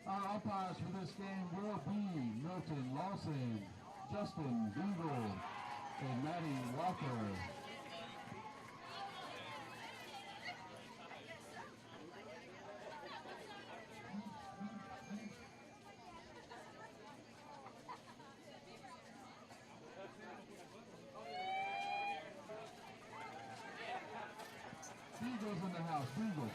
Our umpires for this game will be Milton Lawson, Justin Beagle, and Maddie Walker. Beagle's in the house, Beagle.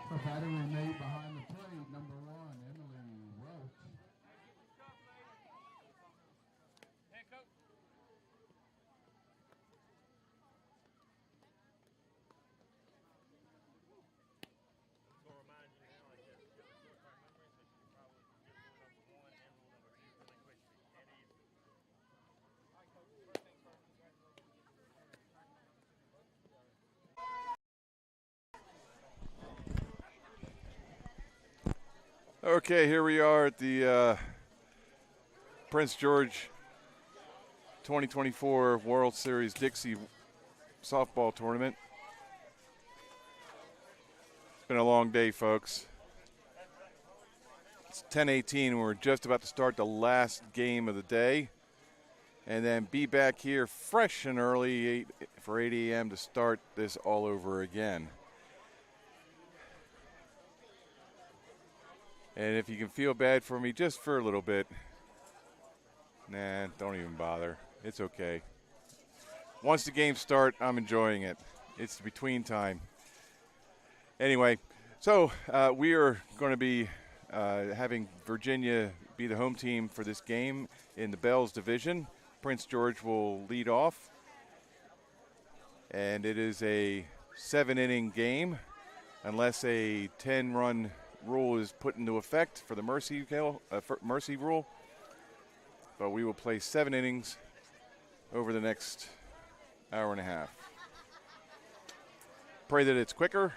The batter was made behind the plate, number 1, Emily Welch. Okay, here we are at the Prince George 2024 World Series Dixie softball tournament. It's been a long day, folks. It's 10:18, and we're just about to start the last game of the day, and then be back here fresh and early for 8 a.m. to start this all over again. And if you can feel bad for me just for a little bit, nah, don't even bother. It's okay. Once the games start, I'm enjoying it. It's between time. Anyway, so we are going to be having Virginia be the home team for this game in the Bells division. Prince George will lead off. and it is a 7-inning game unless a 10-run rule is put into effect for the mercy rule. But we will play 7 innings over the next hour and a half. Pray that it's quicker.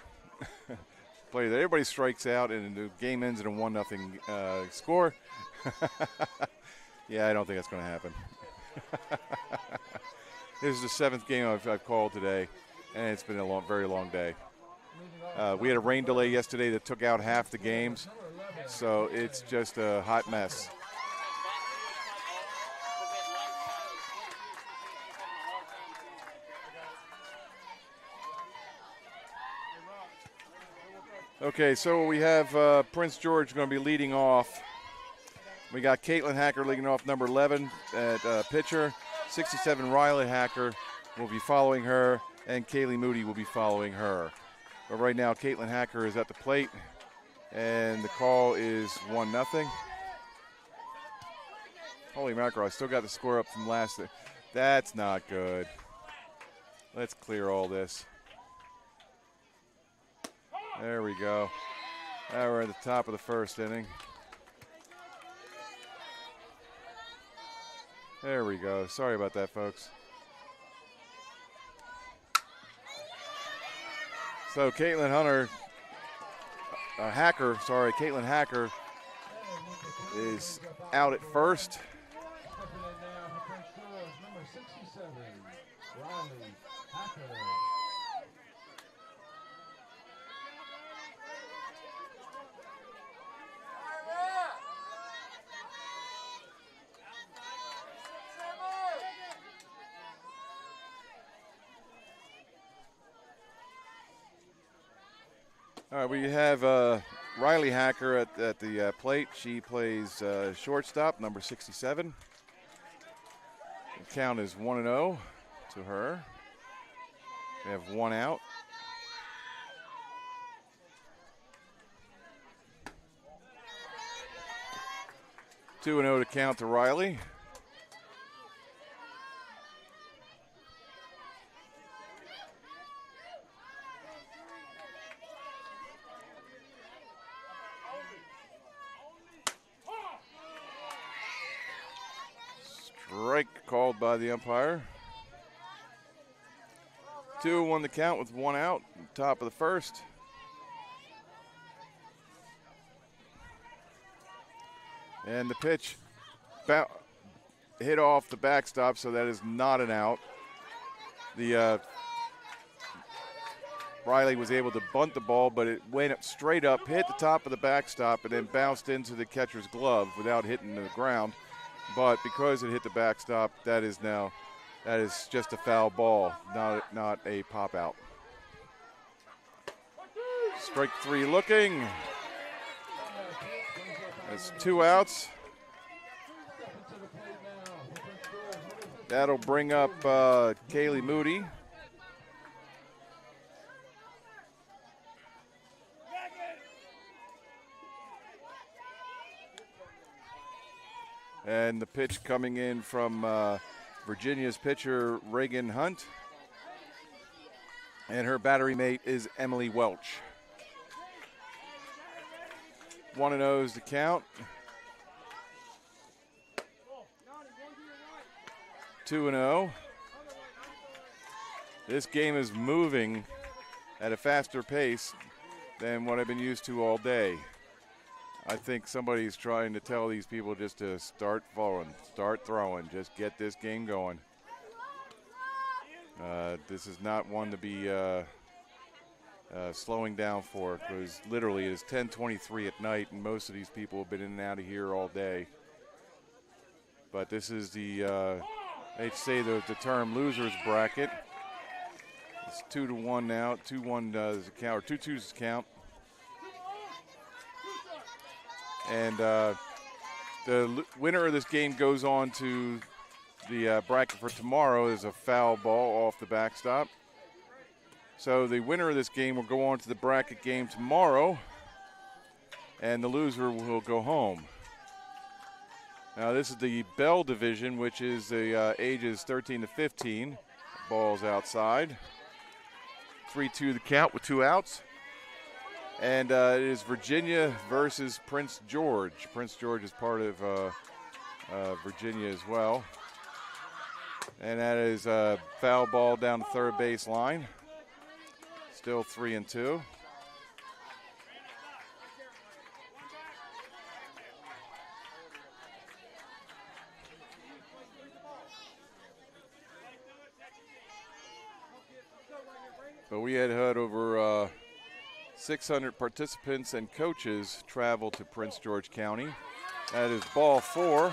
Pray that everybody strikes out and the game ends in a 1-0 score. Yeah, I don't think that's going to happen. This is the 7th game I've called today, and it's been a very long day. We had a rain delay yesterday that took out half the games, so it's just a hot mess. Okay, so we have Prince George going to be leading off. We got Caitlin Hacker leading off, number 11 at pitcher. 67 Riley Hacker will be following her, and Kaylee Moody will be following her. But right now, Caitlin Hacker is at the plate, and the call is 1-0. Holy mackerel, I still got the score up from last. That's not good. Let's clear all this. There we go. Now we're at the top of the first inning. There we go. Sorry about that, folks. So Caitlin Hacker is out at first. Stepping in now for Prince George, number 67, Riley Hacker. All right, we have Riley Hacker at the plate. She plays shortstop, number 67. The count is 1-0 to her. We have 1 out. Two and 0 to count to Riley. Strike called by the umpire. 2-1 the count with 1 out, top of the first. And the pitch hit off the backstop, so that is not an out. Riley was able to bunt the ball, but it went up straight up, hit the top of the backstop, and then bounced into the catcher's glove without hitting the ground. But because it hit the backstop, that is just a foul ball, not a pop out. Strike 3 looking. That's 2 outs. That'll bring up Kaylee Moody. And the pitch coming in from Virginia's pitcher, Reagan Hunt. And her battery mate is Emily Welch. 1-0 is the count. 2-0. This game is moving at a faster pace than what I've been used to all day. I think somebody's trying to tell these people just to start throwing, just get this game going. This is not one to be slowing down for, because literally it is 10:23 at night, and most of these people have been in and out of here all day. But this is they say the term losers bracket. It's 2-1 now. 2-1 is the count, or 2-2 is the count. And the winner of this game goes on to the bracket for tomorrow. Is a foul ball off the backstop. So the winner of this game will go on to the bracket game tomorrow, and the loser will go home. Now this is the Bell division, which is the ages 13 to 15. Ball's outside. 3-2 the count with 2 outs. And it is Virginia versus Prince George. Prince George is part of Virginia as well. And that is a foul ball down the third base line. Still 3-2. But we had over 600 participants and coaches travel to Prince George County. That is ball 4.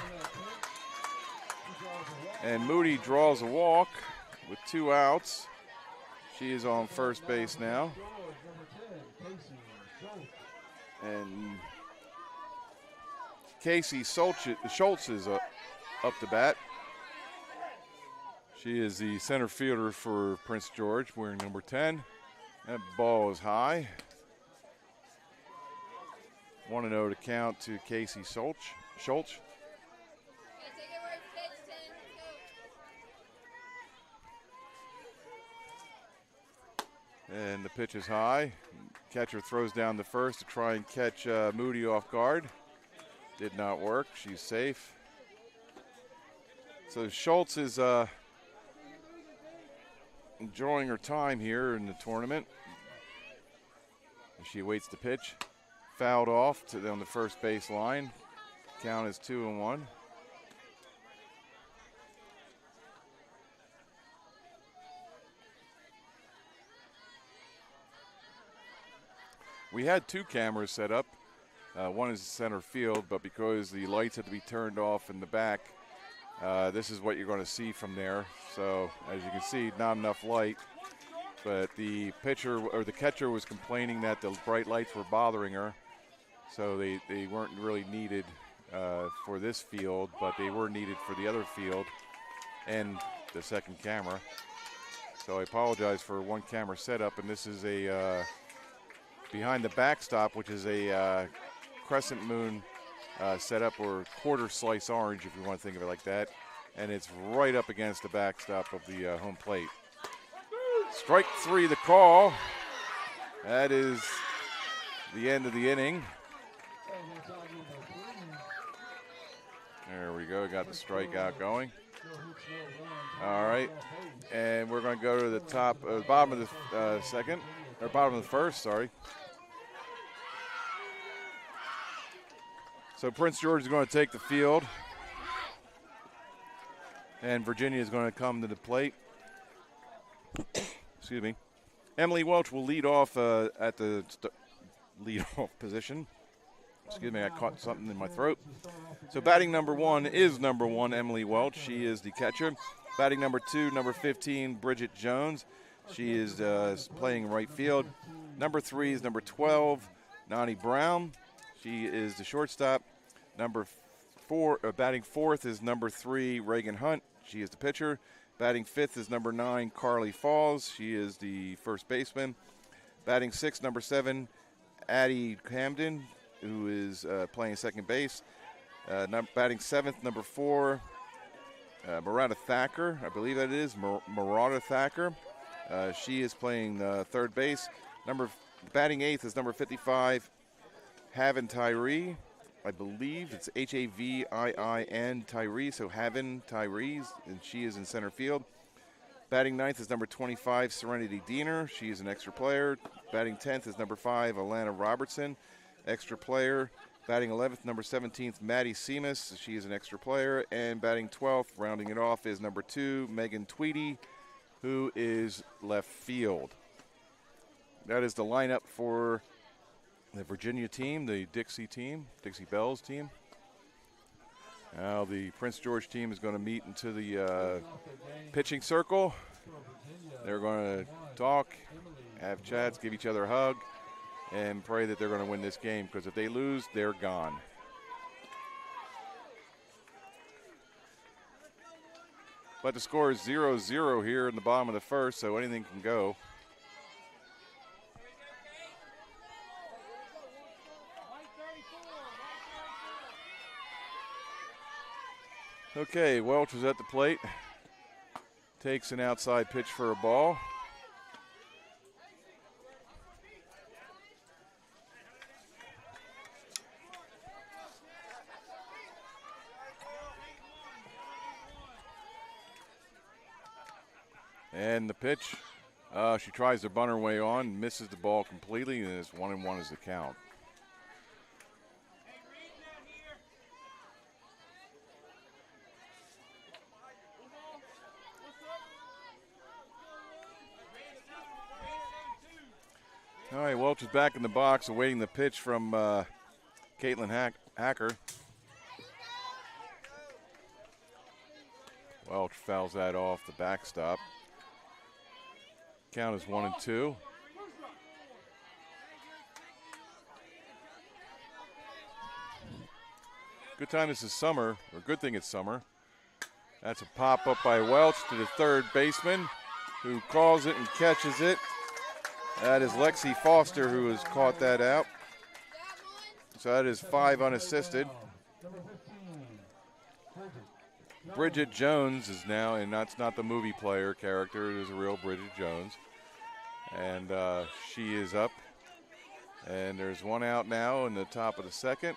And Moody draws a walk with 2 outs. She is on first base now. And Casey Schultz is up to bat. She is the center fielder for Prince George, wearing number 10. That ball is high. 1-0 to count to Casey Schultz. And the pitch is high. Catcher throws down the first to try and catch Moody off guard. Did not work. She's safe. So Schultz is enjoying her time here in the tournament. She awaits the pitch. Fouled off on the first base line. Count is 2-1. We had 2 cameras set up. One is center field, but because the lights had to be turned off in the back, this is what you're going to see from there. So as you can see, not enough light, but the pitcher or the catcher was complaining that the bright lights were bothering her. So they weren't really needed for this field, but they were needed for the other field and the second camera. So I apologize for one camera setup, and this is a behind the backstop, which is a crescent moon setup, or quarter slice orange, if you want to think of it like that. And it's right up against the backstop of the home plate. Strike 3, the call. That is the end of the inning. There we go, got the strikeout going. All right, and we're going to go to the bottom of the second, or bottom of the first, sorry. So Prince George is going to take the field, and Virginia is going to come to the plate. Excuse me. Emily Welch will lead off at the lead-off position. Excuse me, I caught something in my throat. So batting number 1 is number 1, Emily Welch. She is the catcher. Batting number 2, number 15, Bridget Jones. She is playing right field. Number 3 is number 12, Nani Brown. She is the shortstop. Number 4, batting 4th is number 3, Reagan Hunt. She is the pitcher. Batting 5th is number 9, Carly Falls. She is the first baseman. Batting 6th, number 7, Addie Camden, who is playing second base. Batting 7th, number 4, Murata Thacker. I believe that is Murata Thacker. She is playing third base. Batting 8th is number 55, Havin Tyree. I believe it's Haviin Tyree, so Havin Tyree, and she is in center field. Batting 9th is number 25, Serenity Diener. She is an extra player. Batting 10th is number 5, Alana Robertson, extra player. Batting 11th, number 17th, Maddie Seamus. She is an extra player. And batting 12th, rounding it off, is number 2, Megan Tweedy, who is left field. That is the lineup for the Virginia team, the Dixie team, Dixie Bells team. Now the Prince George team is going to meet into the pitching circle. They're going to talk, have chats, give each other a hug, and pray that they're going to win this game, because if they lose, they're gone. But the score is 0-0 here in the bottom of the first, so anything can go. Okay, Welch is at the plate. Takes an outside pitch for a ball. And the pitch. She tries to bunt her way on, misses the ball completely, and it's 1-1 is the count. All right, Welch is back in the box awaiting the pitch from Caitlin Hacker. Welch fouls that off the backstop. Count is 1-2. Good time this is summer, or good thing it's summer. That's a pop up by Welch to the third baseman, who calls it and catches it. That is Lexi Foster who has caught that out. So that is 5 unassisted. Bridget Jones is now, and that's not the movie player character, it is a real Bridget Jones. And she is up. And there's one out now in the top of the second.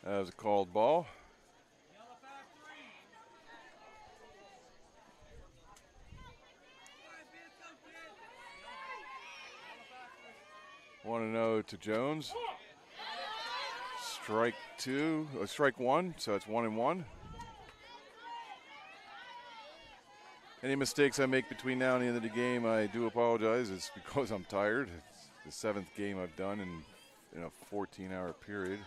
That was a called ball. One and 0 to Jones. Strike one, so it's 1-1. Any mistakes I make between now and the end of the game, I do apologize. It's because I'm tired. It's the 7th game I've done in a 14-hour period.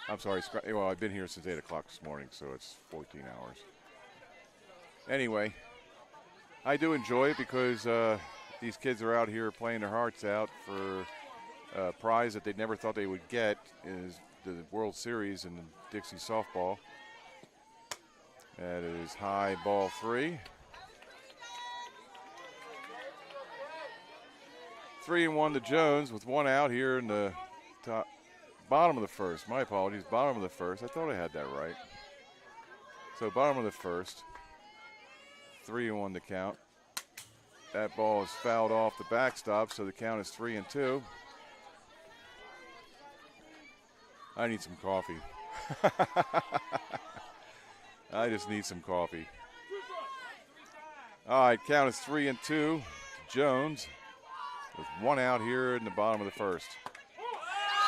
I'm sorry, well, I've been here since 8 o'clock this morning, so it's 14 hours. Anyway, I do enjoy it because these kids are out here playing their hearts out for a prize that they never thought they would get, is the World Series in the Dixie softball. That is high, ball 3. 3-1 to Jones with one out here in the bottom of the first. My apologies, bottom of the first. I thought I had that right. So bottom of the first. 3-1 to count. That ball is fouled off the backstop, so the count is 3-2. I need some coffee. I just need some coffee. All right, count is 3-2 to Jones with one out here in the bottom of the first.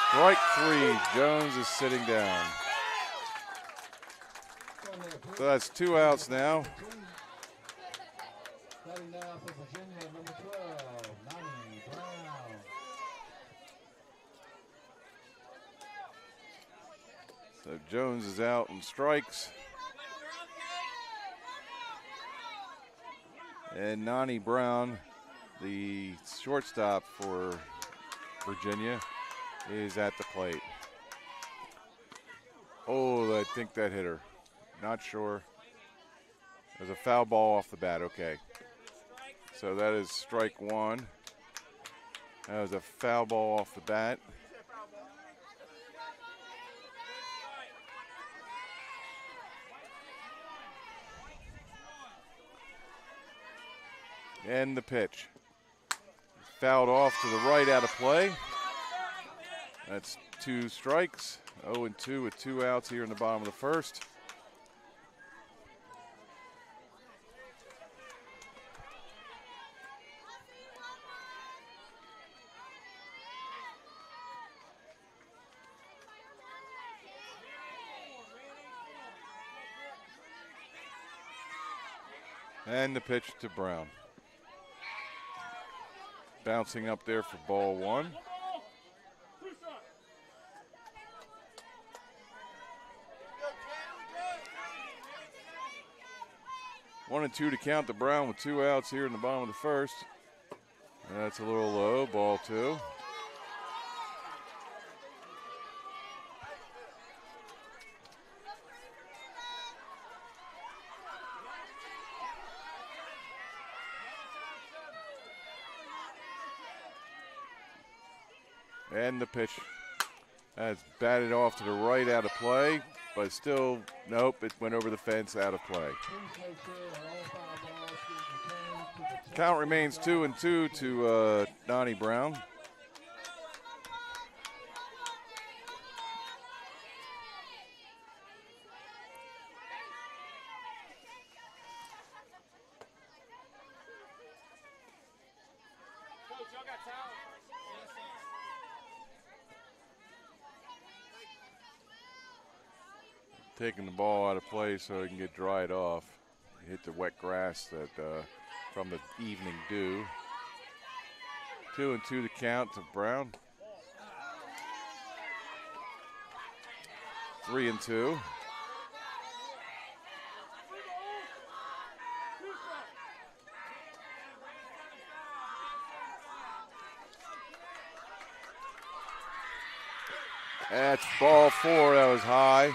Strike 3, Jones is sitting down. So that's 2 outs now. Batting now for Virginia, number 12, Nani Brown. So Jones is out and strikes. And Nani Brown, the shortstop for Virginia, is at the plate. Oh, I think that hit her. Not sure. There's a foul ball off the bat, okay. So that is strike 1. That was a foul ball off the bat. And the pitch. Fouled off to the right, out of play. That's 2 strikes. 0-2 with 2 outs here in the bottom of the first. And the pitch to Brown. Bouncing up there for ball 1. One and 2 to count to Brown with 2 outs here in the bottom of the first. That's a little low, ball 2. And the pitch. That's batted off to the right, out of play, but still, nope, it went over the fence, out of play. Count remains 2-2 to Donnie Brown. Taking the ball out of play so it can get dried off. Hit the wet grass that from the evening dew. 2-2 to count to Brown. 3-2. That's ball 4. That was high.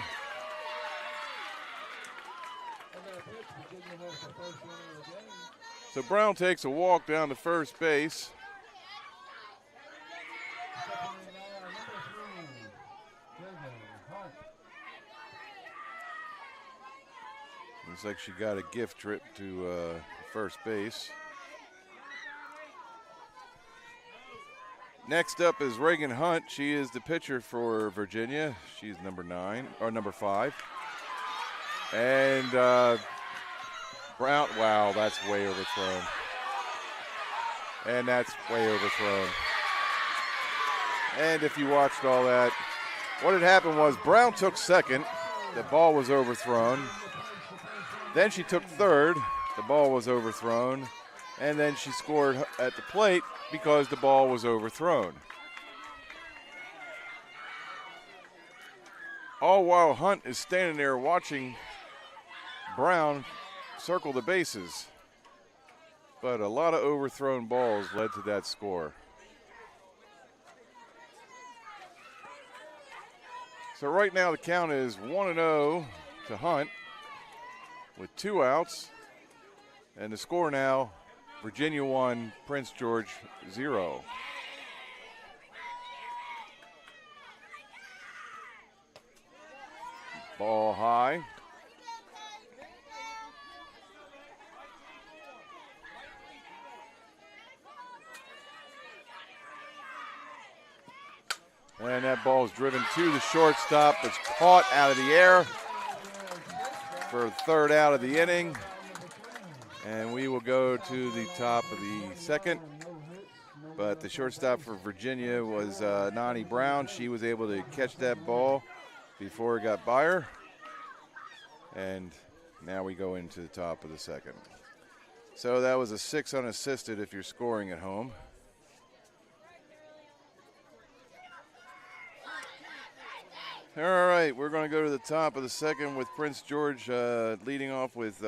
So Brown takes a walk down to first base. Looks like she got a gift trip to first base. Next up is Reagan Hunt. She is the pitcher for Virginia. She's number 5. And Brown, wow, that's way overthrown. And that's way overthrown. And if you watched all that, what had happened was Brown took second. The ball was overthrown. Then she took third. The ball was overthrown. And then she scored at the plate because the ball was overthrown. All while Hunt is standing there watching Brown circle the bases. But a lot of overthrown balls led to that score. So right now the count is 1-0 to Hunt with 2 outs. And the score now, Virginia 1, Prince George 0. Ball high. And that ball is driven to the shortstop. It's caught out of the air for the 3rd out of the inning. And we will go to the top of the 2nd. But the shortstop for Virginia was Nani Brown. She was able to catch that ball before it got by her. And now we go into the top of the 2nd. So that was a 6 unassisted if you're scoring at home. All right, we're going to go to the top of the 2nd with Prince George leading off with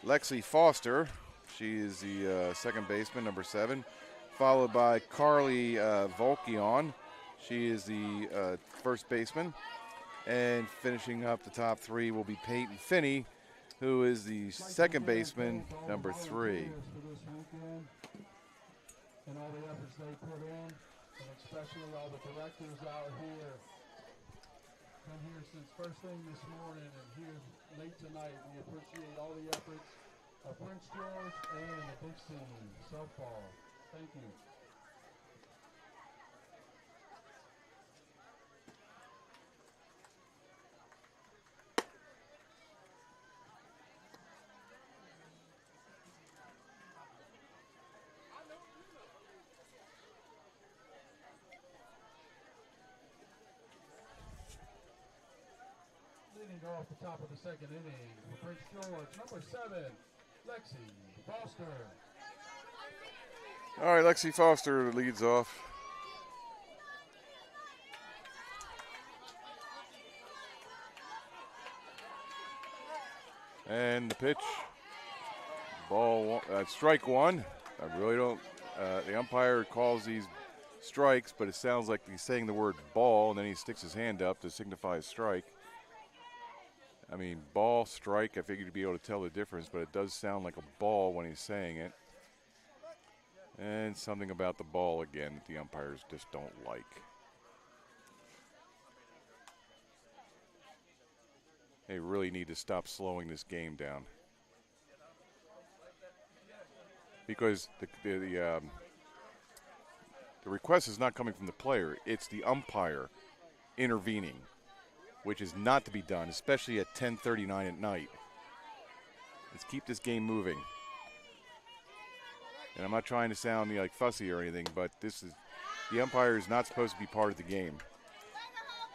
Lexi Foster. She is the second baseman, number 7, followed by Carly Volkion. She is the first baseman. And finishing up the top 3 will be Peyton Finney, who is the second baseman, number 3. And all the efforts they put in, and especially all the directors out here. Been here since first thing this morning and here late tonight. We appreciate all the efforts of Prince George and the Dixie softball. Thank you. Off the top of the 2nd inning for Prince George, number 7, Lexi Foster. All right, Lexi Foster leads off. And the pitch, ball, strike 1. I really don't, the umpire calls these strikes, but it sounds like he's saying the word ball, and then he sticks his hand up to signify a strike. I mean, ball, strike, I figured you'd be able to tell the difference, but it does sound like a ball when he's saying it. And something about the ball again that the umpires just don't like. They really need to stop slowing this game down. because the request is not coming from the player. It's the umpire intervening, which is not to be done, especially at 10:39 at night. Let's keep this game moving. And I'm not trying to sound like fussy or anything, but the umpire is not supposed to be part of the game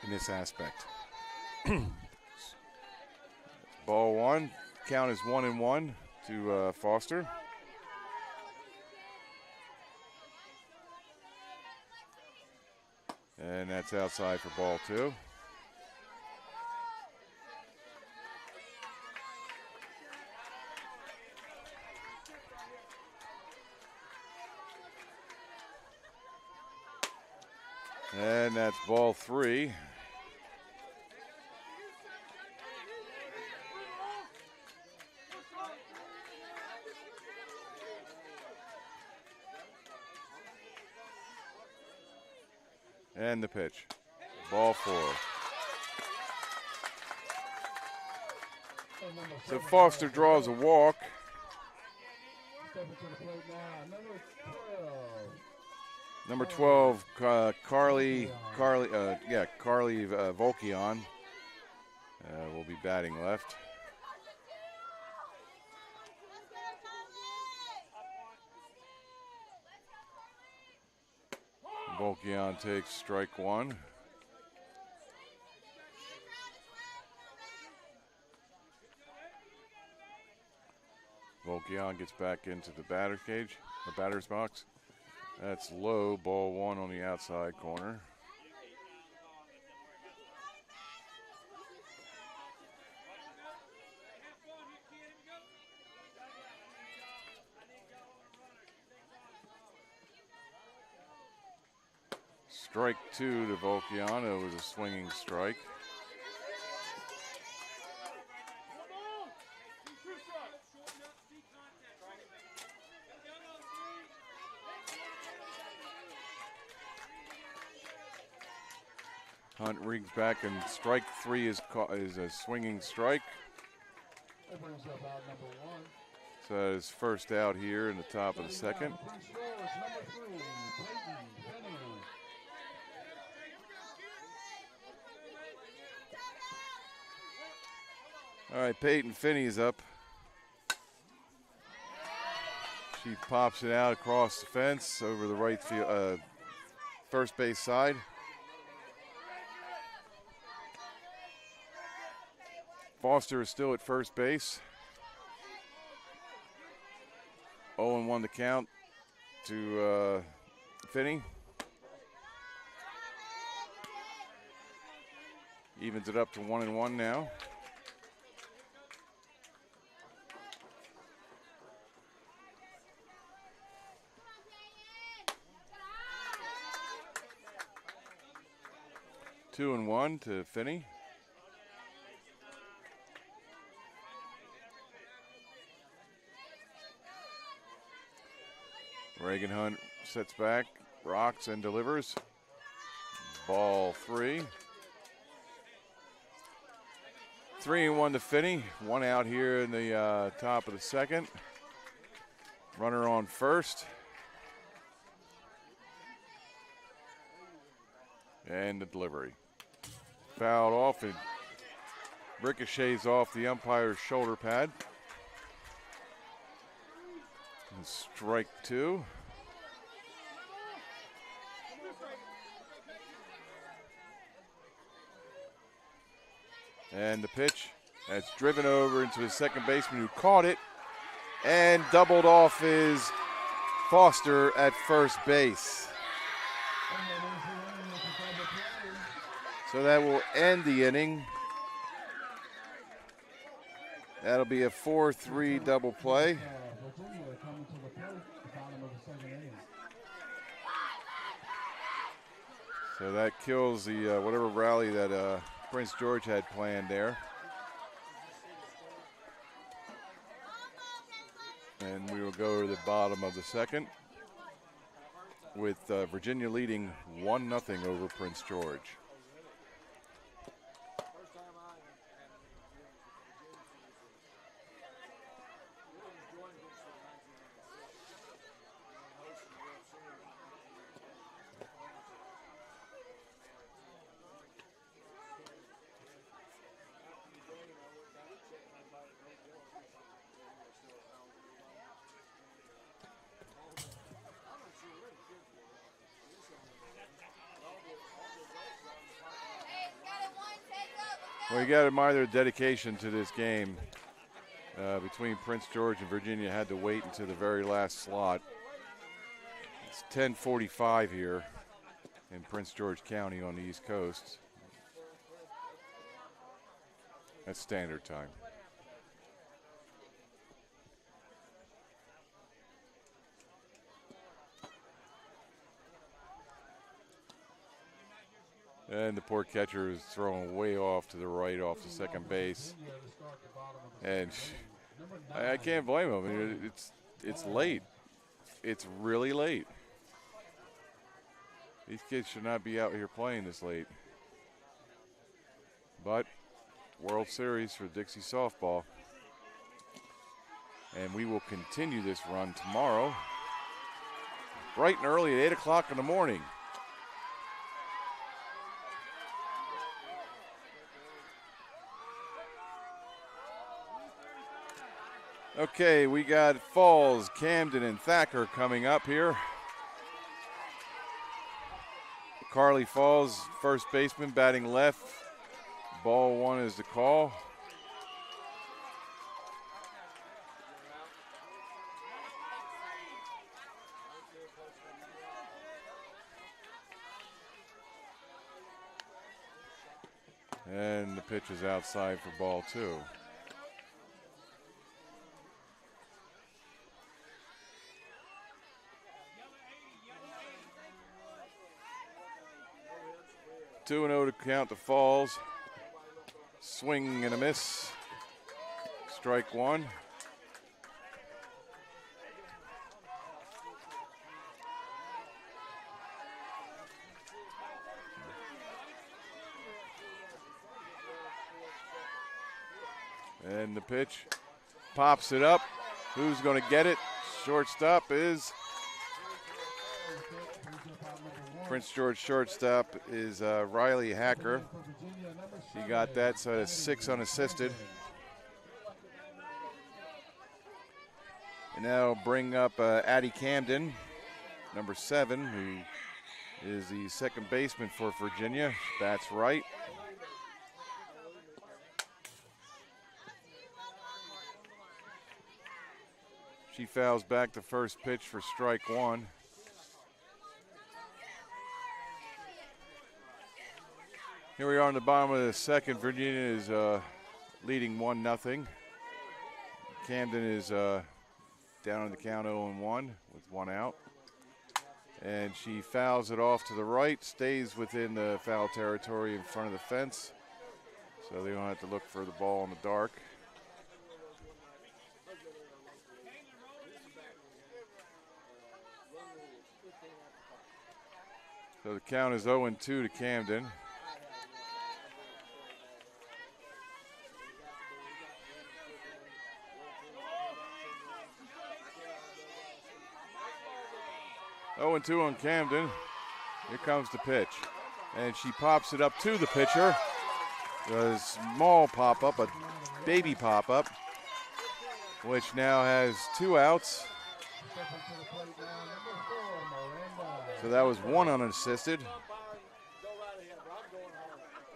in this aspect. Ball one. Count is 1-1 to Foster. And that's outside for ball two. And that's ball three. And the pitch. Ball four. So Foster draws a walk. Number 12, Carly Volkion will be batting left. Volkion takes strike one. Volkion gets back into the batter's box. That's low, ball one on the outside corner. Strike two to Volkion. It was a swinging strike. Hunt rings back, and strike three is a swinging strike. That brings up out number one. So that is first out here in the top of the second. All right, Peyton Finney's up. She pops it out across the fence over the right field, first base side. Foster is still at first base. 0-1 to count to Finney. Evens it up to 1-1 now. Two and one to Finney. Reagan Hunt sets back, rocks and delivers. Ball three. 3-1 to Finney. One out here in the top of the second. Runner on first. And the delivery. Fouled off and ricochets off the umpire's shoulder pad. And strike two. And the pitch, that's driven over into the second baseman who caught it and doubled off is Foster at first base. So that will end the inning. That'll be a 4-3 double play. So that kills the whatever rally that Prince George had planned there. And we will go to the bottom of the second with Virginia leading 1-0 over Prince George. Well, you got to admire their dedication to this game. Between Prince George and Virginia, had to wait until the very last slot. It's 10:45 here in Prince George County on the East Coast. That's standard time. And the poor catcher is throwing way off to the right, off the second base. And I can't blame him. I mean, it's late. It's really late. These kids should not be out here playing this late. But World Series for Dixie softball. And we will continue this run tomorrow, bright and early at 8 o'clock in the morning. Okay, we got Falls, Camden, and Thacker coming up here. Carly Falls, first baseman, batting left. Ball one is the call. And the pitch is outside for ball two. Two and 0 to count to Falls. Swing and a miss. Strike one. And the pitch pops it up. Who's going to get it? Shortstop is Prince George. Shortstop is Riley Hacker. He got that, so it's 6 unassisted. And now bring up Addie Camden, number 7, who is the second baseman for Virginia. Bats right. She fouls back the first pitch for strike one. Here we are in the bottom of the second. Virginia is leading 1-0. Camden is down on the count 0-1 with 1 out. And she fouls it off to the right, stays within the foul territory in front of the fence. So they don't have to look for the ball in the dark. So the count is 0-2 to Camden. Oh, and 2 on Camden. Here comes the pitch. And she pops it up to the pitcher. A small pop-up, a baby pop-up, which now has 2 outs. So that was 1 unassisted.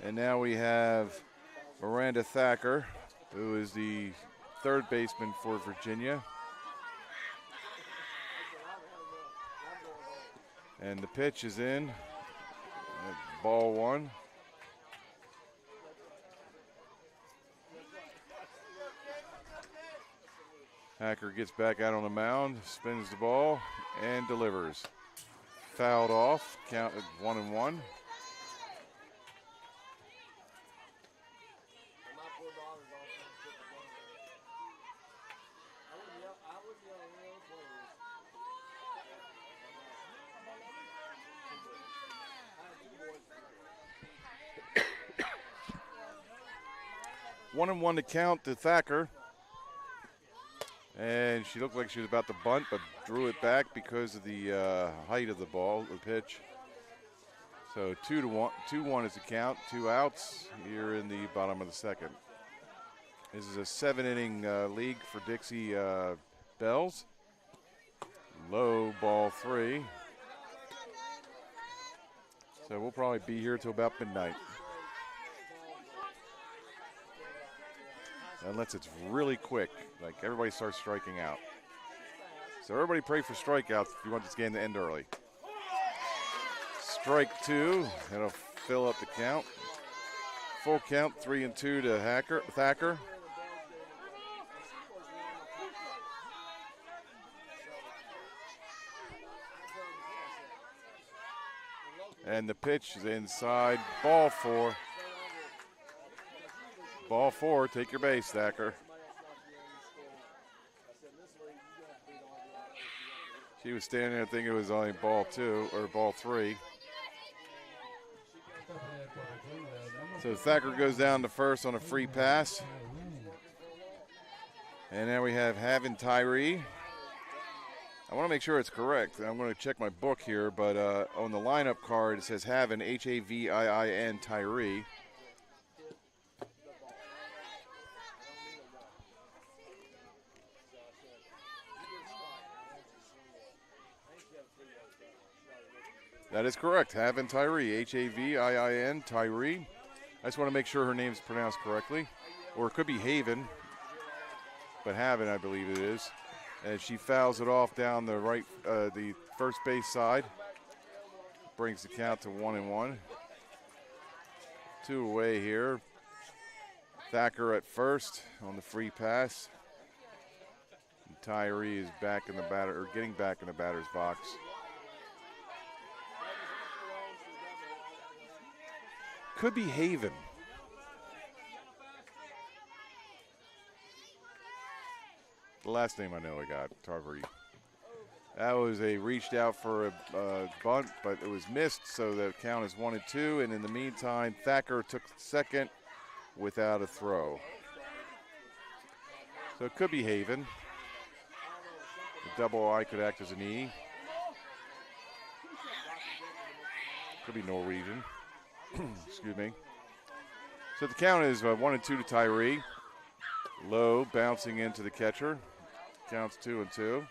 And now we have Miranda Thacker, who is the third baseman for Virginia. And the pitch is in. Ball 1. Hacker gets back out on the mound, spins the ball, and delivers. Fouled off, count at 1-1. One and 1 to count to Thacker. And she looked like she was about to bunt, but drew it back because of the height of the ball, the pitch. So 2-1 is the count, 2 outs here in the bottom of the second. This is a 7-inning league for Dixie Bells. Low, ball 3. So we'll probably be here till about midnight. unless it's really quick, like everybody starts striking out. So everybody pray for strikeouts if you want this game to end early. Strike 2, that'll fill up the count. Full count, 3-2 to Thacker. And the pitch is inside, ball 4. Ball 4, take your base, Thacker. She was standing there thinking it was only ball 2 or ball 3. So Thacker goes down to first on a free pass. And now we have Havin Tyree. I want to make sure it's correct. I'm going to check my book here, but on the lineup card it says Havin, Haviin Tyree. That is correct. Havin Tyree, Haviin Tyree. I just want to make sure her name's pronounced correctly. Or it could be Haven, but Havin, I believe it is. And she fouls it off down the right, the first base side. Brings the count to 1-1. 2 away here. Thacker at first on the free pass. And Tyree is back in the batter, or getting back in the batter's box. Could be Haven. The last name I know I got, Tarvary. That was a reached out for a bunt, but it was missed, so the count is 1-2. And in the meantime, Thacker took second without a throw. So it could be Haven. The double I could act as an E. Could be Norwegian. Excuse me. So the count is 1-2 to Tyree. Low bouncing into the catcher. Counts 2-2.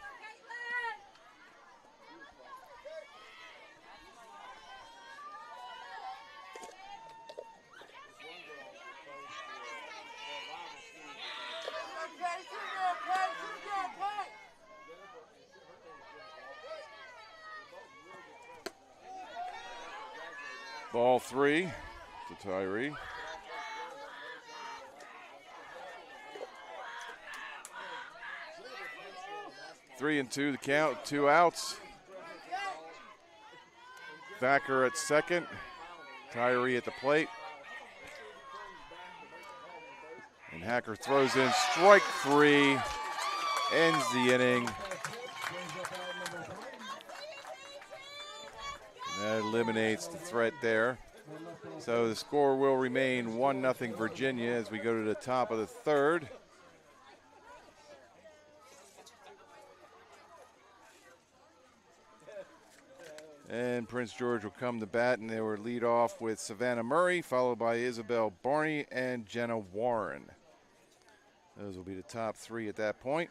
Ball 3 to Tyree. Three and 2 the count, 2 outs. Thacker at second, Tyree at the plate. And Hacker throws in strike 3, ends the inning. That eliminates the threat there. So the score will remain 1-0 Virginia as we go to the top of the third. And Prince George will come to bat, and they will lead off with Savannah Murray, followed by Isabel Barney and Jenna Warren. Those will be the top 3 at that point.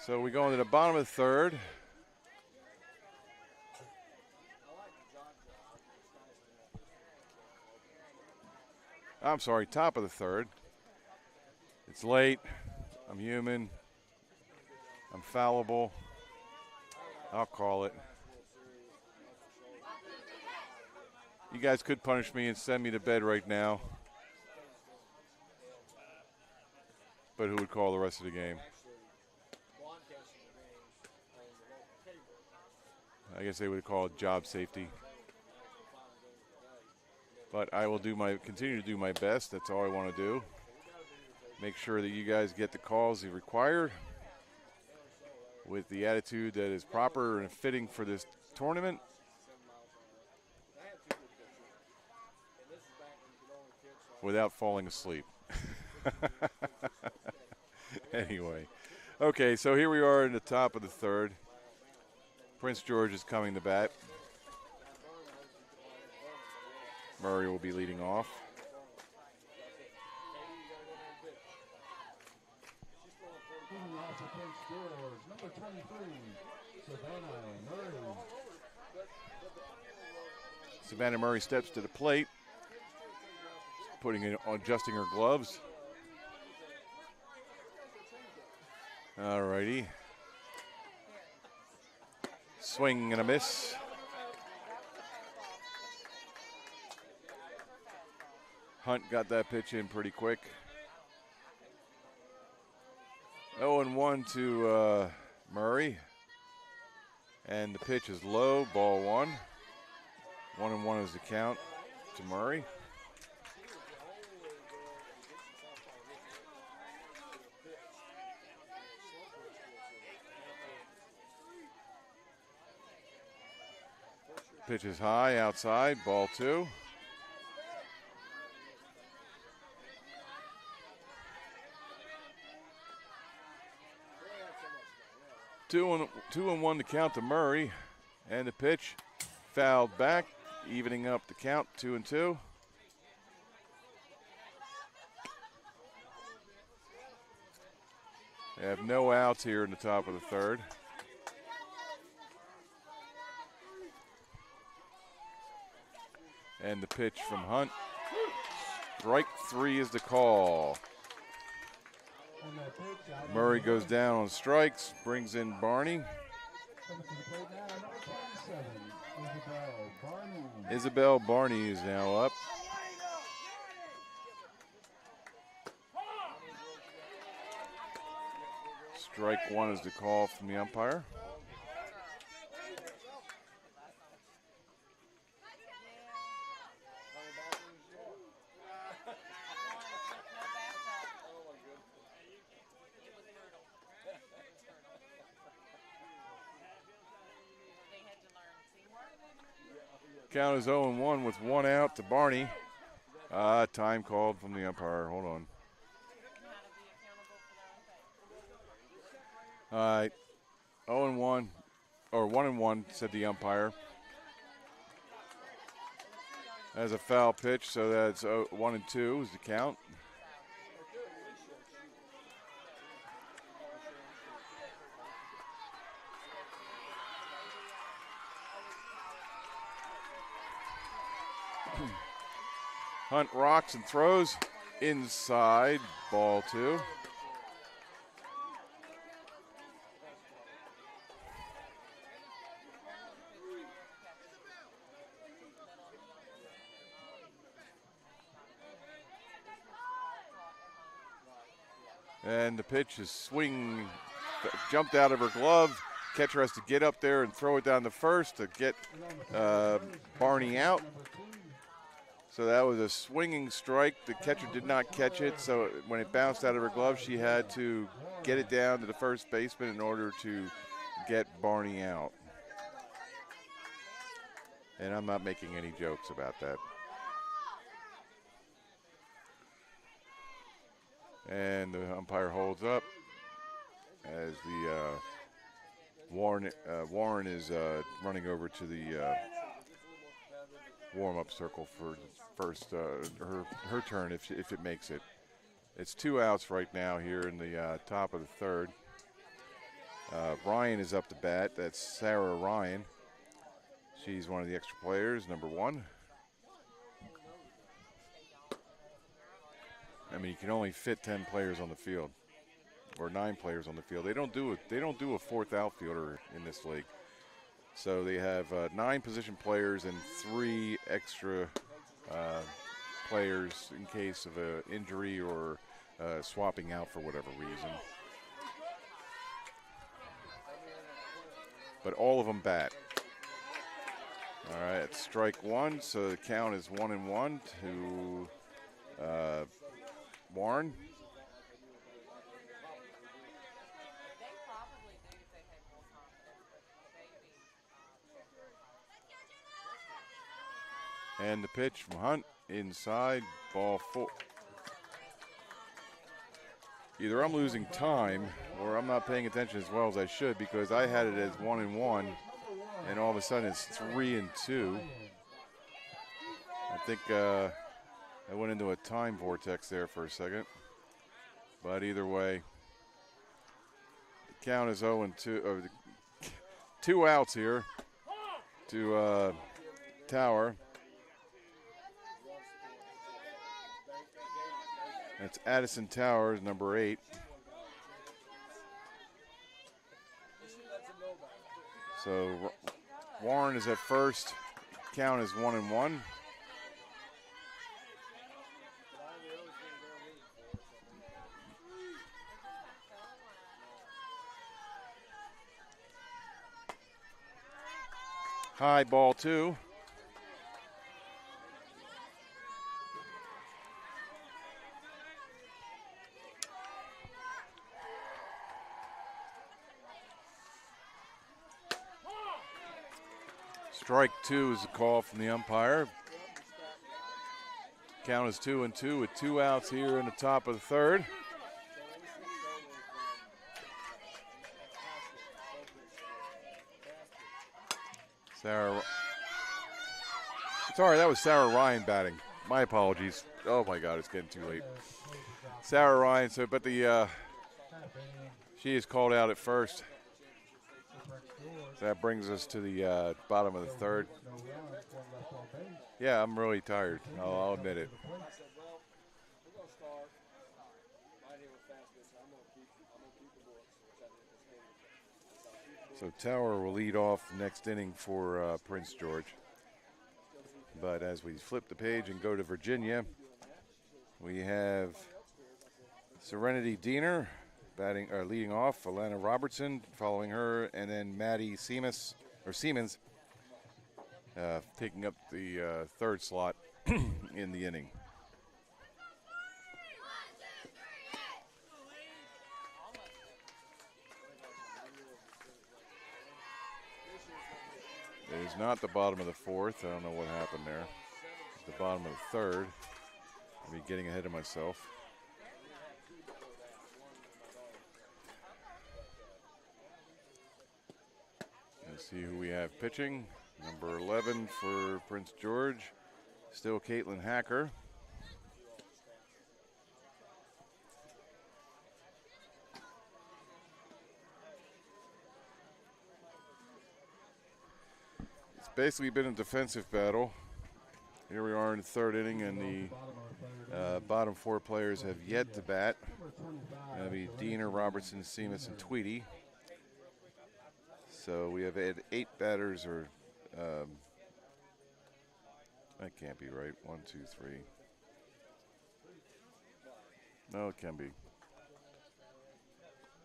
So we go into the bottom of the third. I'm sorry, top of the third. It's late. I'm human. I'm fallible. I'll call it. You guys could punish me and send me to bed right now. But who would call the rest of the game? I guess they would call it job safety. But I will continue to do my best. That's all I want to do. Make sure that you guys get the calls required with the attitude that is proper and fitting for this tournament. Without falling asleep. Anyway. Okay, so here we are in the top of the third. Prince George is coming to bat. Murray will be leading off. Number 23, Savannah Murray. Savannah Murray steps to the plate, adjusting her gloves. All righty. Swing and a miss. Hunt got that pitch in pretty quick. 0-1 to Murray. And the pitch is low, ball one. 1-1 is the count to Murray. Pitch is high, outside, ball two. Two and one to count to Murray. And the pitch fouled back, evening up the count, 2-2. They have no outs here in the top of the third. And the pitch from Hunt. Strike three is the call. Murray goes down on strikes, brings in Barney. Isabel Barney is now up. Strike one is the call from the umpire. Count is 0-1 with one out to Barney. Time called from the umpire. Hold on. All right. 0-1, or 1-1, said the umpire. That's a foul pitch, so that's 1-2 is the count. Hunt rocks and throws inside, ball two. And the pitch is swing, jumped out of her glove. Catcher has to get up there and throw it down the first to get Barney out. So that was a swinging strike. The catcher did not catch it, so when it bounced out of her glove, she had to get it down to the first baseman in order to get Barney out. And I'm not making any jokes about that. And the umpire holds up as the Warren is running over to the warm-up circle for first her turn if it makes it. It's two outs right now here in the top of the third. Ryan is up to bat. That's Sarah Ryan. She's one of the extra players, number one. I mean, you can only fit 10 players on the field, or 9 players on the field. They don't do a fourth outfielder in this league. So they have 9 position players and 3 extra players in case of an injury or swapping out for whatever reason. But all of them bat. All right, strike one. So the count is 1-1 to Warren. And the pitch from Hunt inside, ball 4. Either I'm losing time or I'm not paying attention as well as I should, because I had it as 1-1 and all of a sudden it's 3-2. I think I went into a time vortex there for a second. But either way, the count is 0-2, or 2 outs here to Tower. That's Addison Towers, number 8. So Warren is at first. Count is 1-1. High ball 2. Strike 2 is a call from the umpire. Count is 2-2 with 2 outs here in the top of the third. Sorry, that was Sarah Ryan batting. My apologies. Oh my God, it's getting too late. Sarah Ryan. So, but she is called out at first. So that brings us to the bottom of the third. Yeah, I'm really tired. I'll admit it. So Tower will lead off next inning for Prince George. But as we flip the page and go to Virginia, we have Serenity Diener leading off, Alana Robertson following her, and then Maddie Siemens taking up the third slot in the inning. It is not the bottom of the fourth. I don't know what happened there. It's the bottom of the third. I'll be getting ahead of myself. Let's see who we have pitching. Number 11 for Prince George, still Caitlin Hacker. It's basically been a defensive battle. Here we are in the third inning, and the bottom 4 players have yet to bat. That'll be Diener, Robertson, Seamus, and Tweedy. So we have had 8 batters, or that can't be right. 1, 2, 3. No, it can be.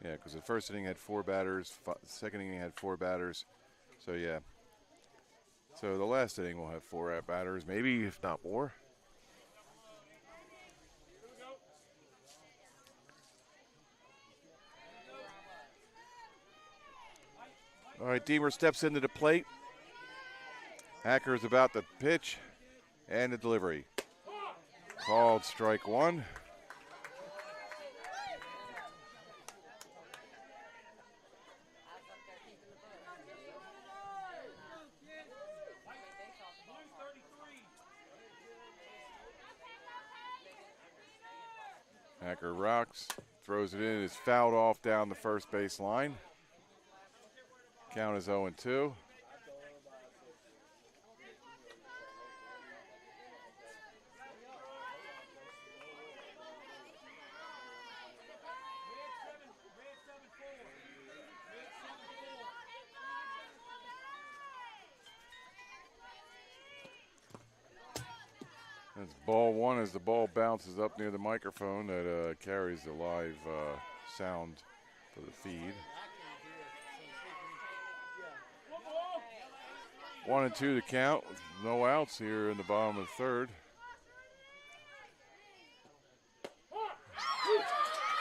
Yeah, because the first inning had 4 batters, second inning had 4 batters. So yeah. So the last inning will have 4 batters, maybe if not more. All right, Deemer steps into the plate. Hacker is about to pitch, and the delivery. Called strike 1. Hacker rocks, throws it in, is fouled off down the first base line. Count is 0-2. That's ball 1 as the ball bounces up near the microphone that carries the live sound for the feed. 1-2 to count with no outs here in the bottom of the third.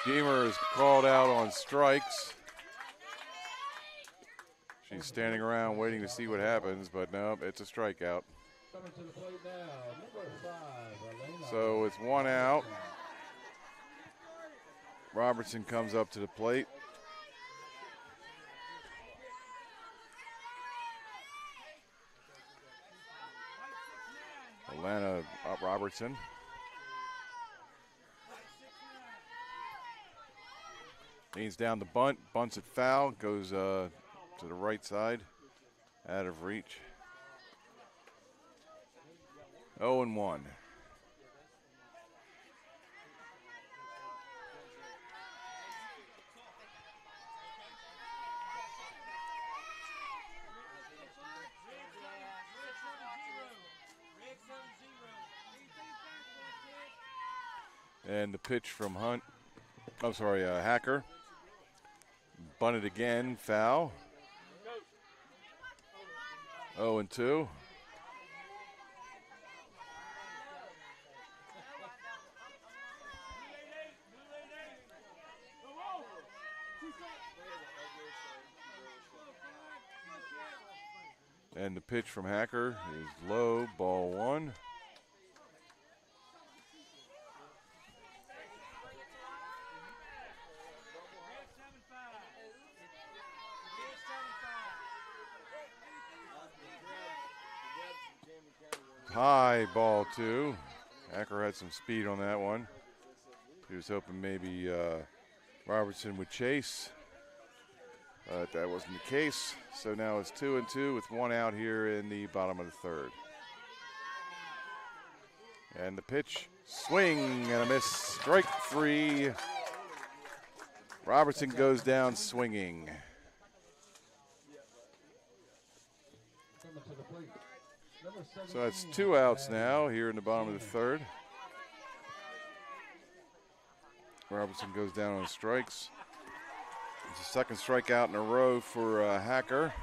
Deemer is called out on strikes. She's standing around waiting to see what happens, but no, it's a strikeout. So it's 1 out. Robertson comes up to the plate. Alana Robertson. Leans down the bunt, bunts it foul, goes to the right side, out of reach. 0-1. And the pitch from Hunt. I'm sorry, Hacker. Bunted again, foul. 0-2. And the pitch from Hacker is low, ball 1. High, ball 2. Hacker had some speed on that one. He was hoping maybe Robertson would chase. But that wasn't the case. So now it's 2-2 with 1 out here in the bottom of the 3rd. And the pitch, swing and a miss, strike 3. Robertson goes down swinging. So that's 2 outs now here in the bottom of the 3rd. Robertson goes down on strikes. It's the 2nd strikeout in a row for Hacker.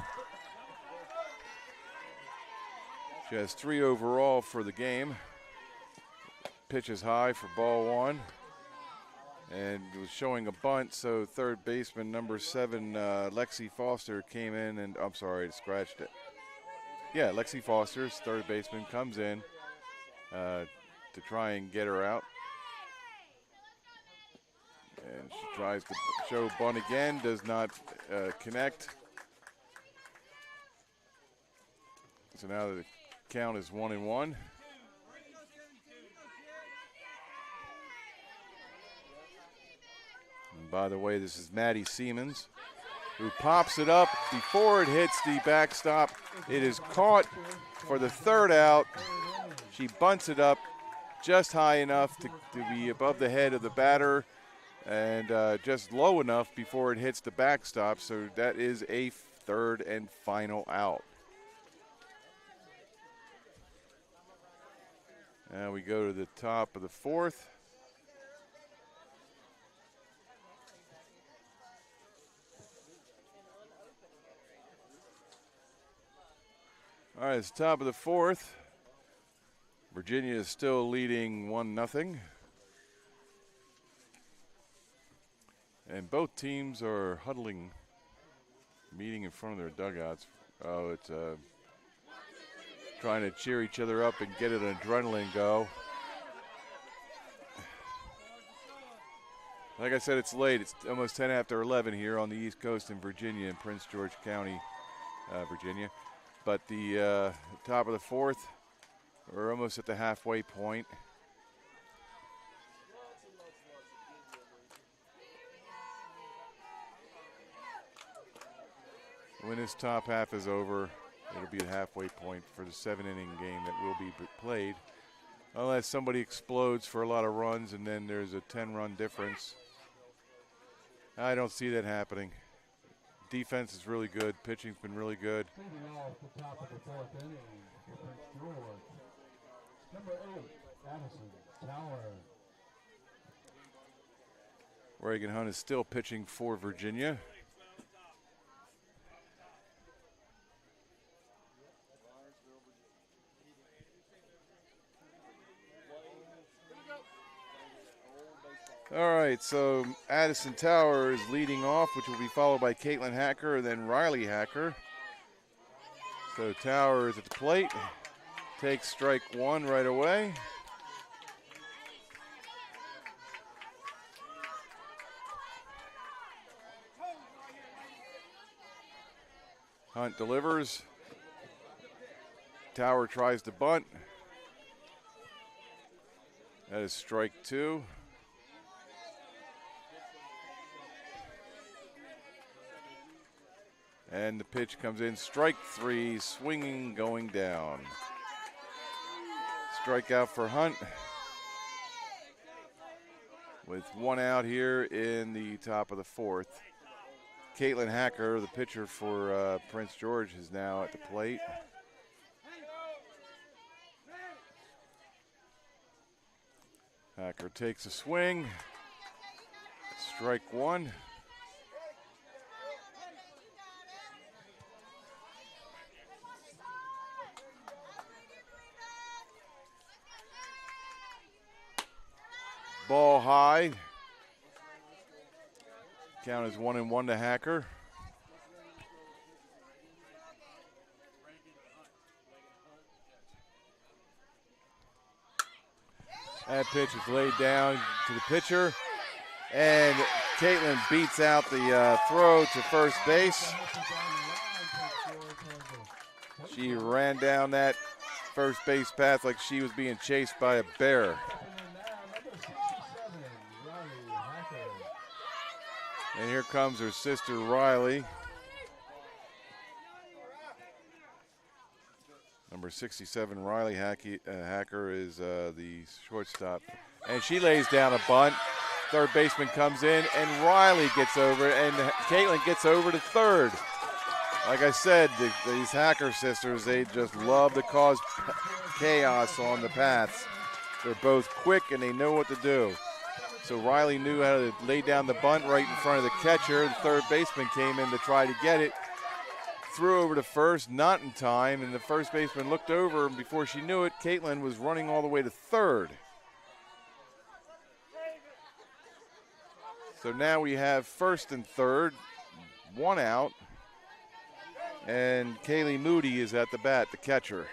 She has 3 overall for the game. Pitch is high for ball 1. And it was showing a bunt, so 3rd baseman number 7, Lexi Foster, came in and, I'm sorry, scratched it. Yeah, Lexi Foster's 3rd baseman comes in to try and get her out. And she tries to show bunt again, does not connect. So now the count is 1-1. And by the way, this is Maddie Siemens, who pops it up before it hits the backstop. It is caught for the 3rd out. She bunts it up just high enough to be above the head of the batter and just low enough before it hits the backstop. So that is a 3rd and final out. Now we go to the top of the 4th. All right, it's the top of the 4th. Virginia is still leading 1-0. And both teams are huddling, meeting in front of their dugouts. Oh, it's trying to cheer each other up and get an adrenaline go. Like I said, it's late. It's almost 10 after 11 here on the East Coast in Virginia, in Prince George County, Virginia. But the top of the 4th, we're almost at the halfway point. When this top half is over, it'll be a halfway point for the 7-inning game that will be played. Unless somebody explodes for a lot of runs and then there's a 10-run difference. I don't see that happening. Defense is really good. Pitching's been really good. Off the top of the 4th inning for Prince George. Number 8, Addison Tower. Reagan Hunt is still pitching for Virginia. All right, so Addison Tower is leading off, which will be followed by Caitlin Hacker and then Riley Hacker. So Tower is at the plate, takes strike 1 right away. Hunt delivers. Tower tries to bunt. That is strike 2. And the pitch comes in, strike 3, swinging, going down. Strikeout for Hunt. With 1 out here in the top of the 4th. Caitlin Hacker, the pitcher for Prince George, is now at the plate. Hacker takes a swing. Strike one. Ball high. Count is 1-1 to Hacker. That pitch is laid down to the pitcher. And Caitlin beats out the throw to first base. She ran down that first base path like she was being chased by a bear. And here comes her sister, Riley. Number 67, Riley Hacker is the shortstop. And she lays down a bunt. Third baseman comes in, and Riley gets over, and Caitlin gets over to third. Like I said, these Hacker sisters, they just love to cause chaos on the paths. They're both quick, and they know what to do. So Riley knew how to lay down the bunt right in front of the catcher. The third baseman came in to try to get it. Threw over to first, not in time, and the first baseman looked over, and before she knew it, Caitlin was running all the way to third. So now we have first and third, one out, and Kaylee Moody is at the bat, the catcher.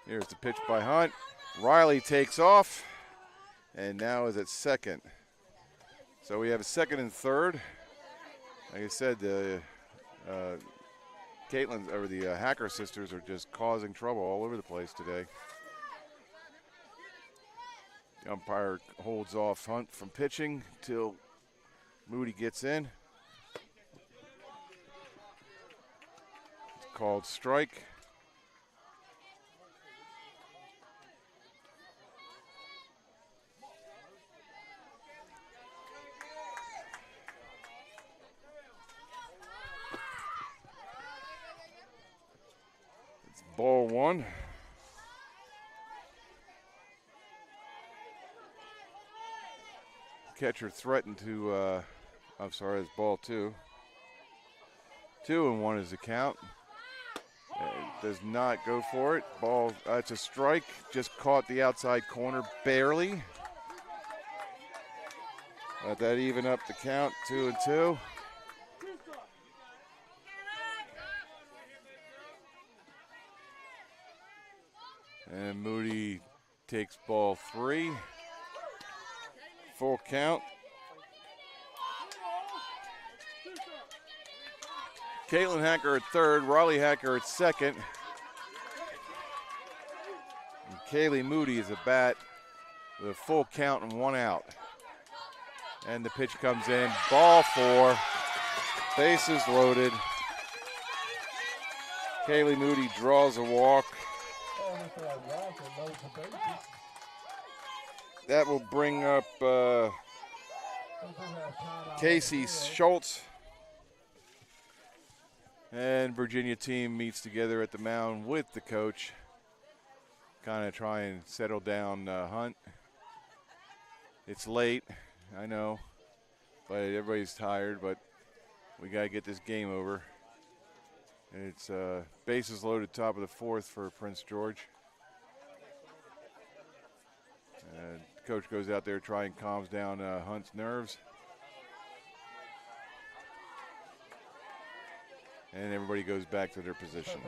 Here's the pitch by Hunt. Riley takes off, and now is at second. So we have a second and third. Like I said, the Caitlin, or the Hacker sisters, are just causing trouble all over the place today. The umpire holds off Hunt from pitching till Moody gets in. It's called strike. It's ball one. Catcher threatened to, I'm sorry, it's ball two. 2-1 is the count. Does not go for it. Ball, it's a strike. Just caught the outside corner barely. Let that even up the count, 2-2. And Moody takes ball three. Full count. Caitlin Hacker at third, Riley Hacker at second. And Kaylee Moody is a bat with a full count and one out. And the pitch comes in, ball four, bases loaded. Kaylee Moody draws a walk. That will bring up Casey Schultz. And Virginia team meets together at the mound with the coach. Kind of try and settle down Hunt. It's late, I know, but everybody's tired, but we got to get this game over. And it's bases loaded, top of the fourth for Prince George. Coach goes out there, try and calms down Hunt's nerves. And everybody goes back to their position.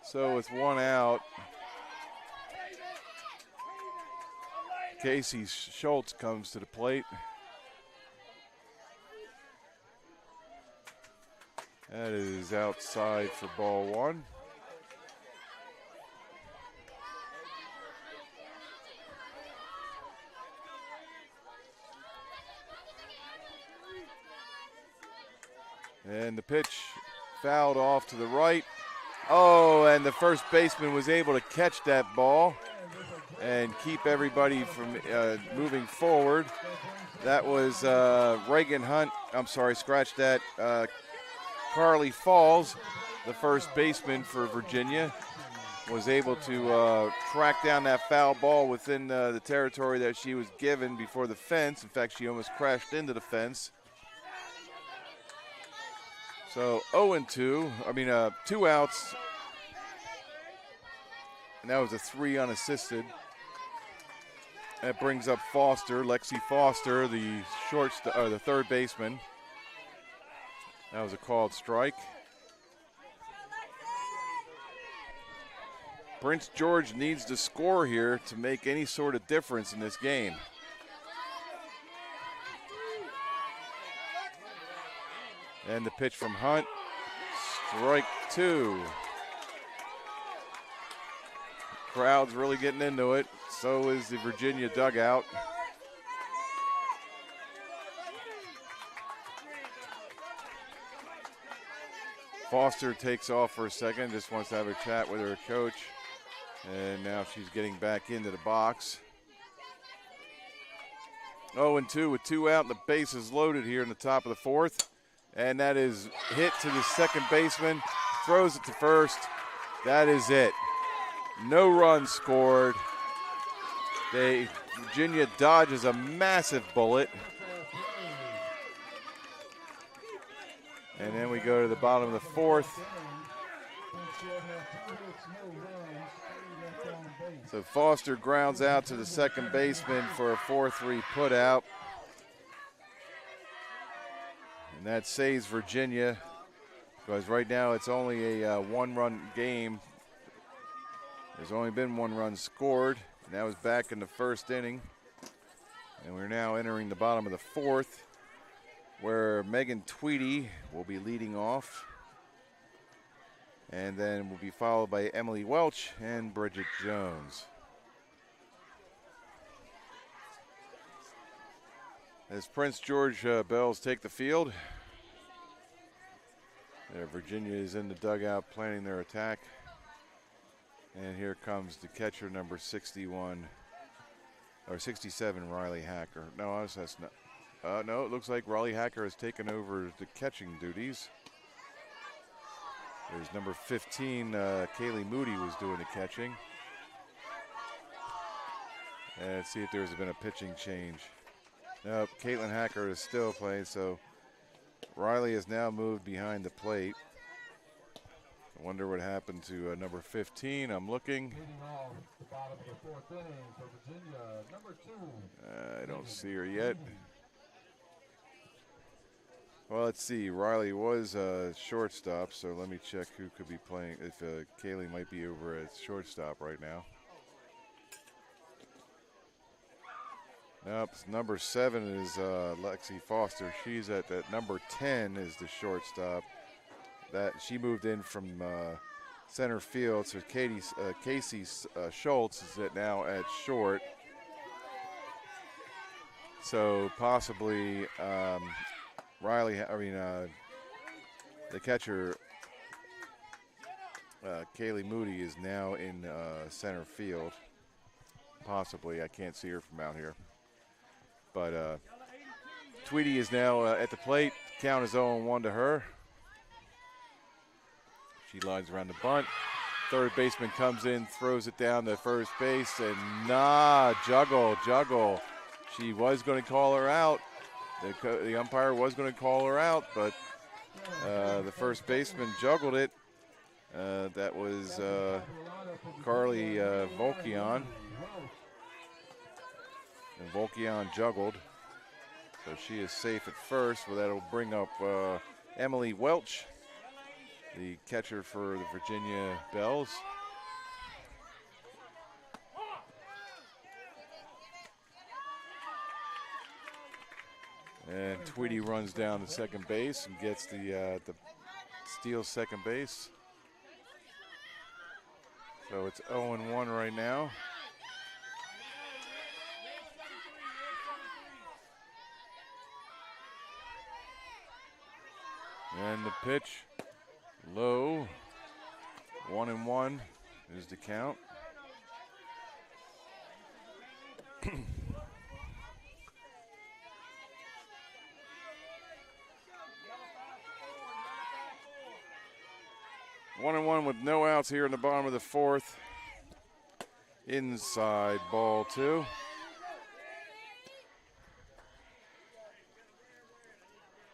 So with one out, Casey Schultz comes to the plate. That is outside for ball one. And the pitch fouled off to the right. Oh, and the first baseman was able to catch that ball and keep everybody from moving forward. That was Reagan Hunt. I'm sorry, scratch that. Carly Falls, the first baseman for Virginia, was able to track down that foul ball within the territory that she was given before the fence. In fact, she almost crashed into the fence. So 0-2, 2 outs. And that was a 3 unassisted. That brings up Foster, Lexi Foster, the the third baseman. That was a called strike. Prince George needs to score here to make any sort of difference in this game. And the pitch from Hunt, strike 2. Crowd's really getting into it. So is the Virginia dugout. Foster takes off for a second, just wants to have a chat with her coach. And now she's getting back into the box. 0-2 with 2 out, and the base is loaded here in the top of the 4th. And that is hit to the second baseman, throws it to first. That is it. No runs scored. Virginia dodges a massive bullet. And then we go to the bottom of the 4th. So Foster grounds out to the second baseman for a 4-3 putout. And that saves Virginia, because right now it's only a 1-run game. There's only been 1 run scored, and that was back in the first inning. And we're now entering the bottom of the 4th, where Megan Tweedy will be leading off. And then will be followed by Emily Welch and Bridget Jones. As Prince George Bells take the field, Virginia is in the dugout planning their attack. And here comes the catcher, number 67, Riley Hacker. No, that's not. No, it looks like Riley Hacker has taken over the catching duties. There's number 15, Kaylee Moody, was doing the catching. And let's see if there's been a pitching change. Nope, Caitlin Hacker is still playing, so Riley has now moved behind the plate. I wonder what happened to number 15. I'm looking. I don't see her yet. Well, let's see. Riley was shortstop, so let me check who could be playing. If Kaylee might be over at shortstop right now. Nope, number 7 is Lexi Foster. She's at that. Number 10 is the shortstop. That she moved in from center field, so Casey Schultz is now at short. So possibly the catcher Kaylee Moody is now in center field. Possibly, I can't see her from out here. But Tweedy is now at the plate. Count is 0-1 to her. She lines around the bunt. Third baseman comes in, throws it down to first base, and juggle. She was going to call her out. The umpire was going to call her out, but the first baseman juggled it. That was Carly Volkian. And Volkian juggled. So she is safe at first, but that'll bring up Emily Welch, the catcher for the Virginia Bells. And Tweedy runs down to second base and gets the steals second base. So it's 0-1 right now. And the pitch, low, 1-1 is the count. 1-1 with no outs here in the bottom of the fourth. Inside ball 2.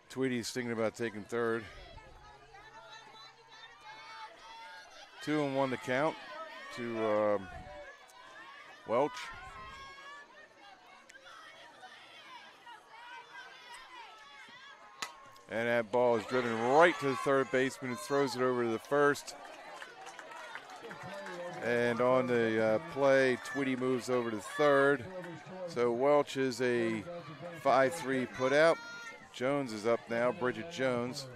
Tweedy's thinking about taking third. 2-1 the count to Welch. And that ball is driven right to the third baseman, who throws it over to the first. And on the play, Tweedy moves over to third. So Welch is a 5-3 put out. Jones is up now, Bridget Jones.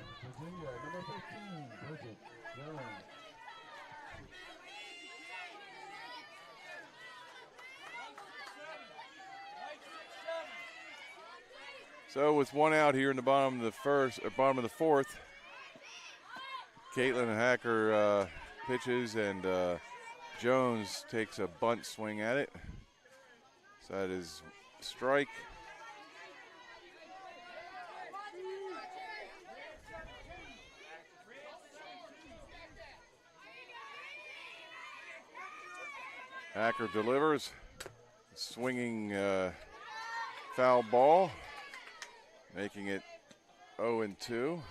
So with one out here in the bottom of the fourth, Caitlin Hacker pitches and Jones takes a bunt swing at it. So that is strike. Hacker delivers, swinging foul ball, making it 0-2.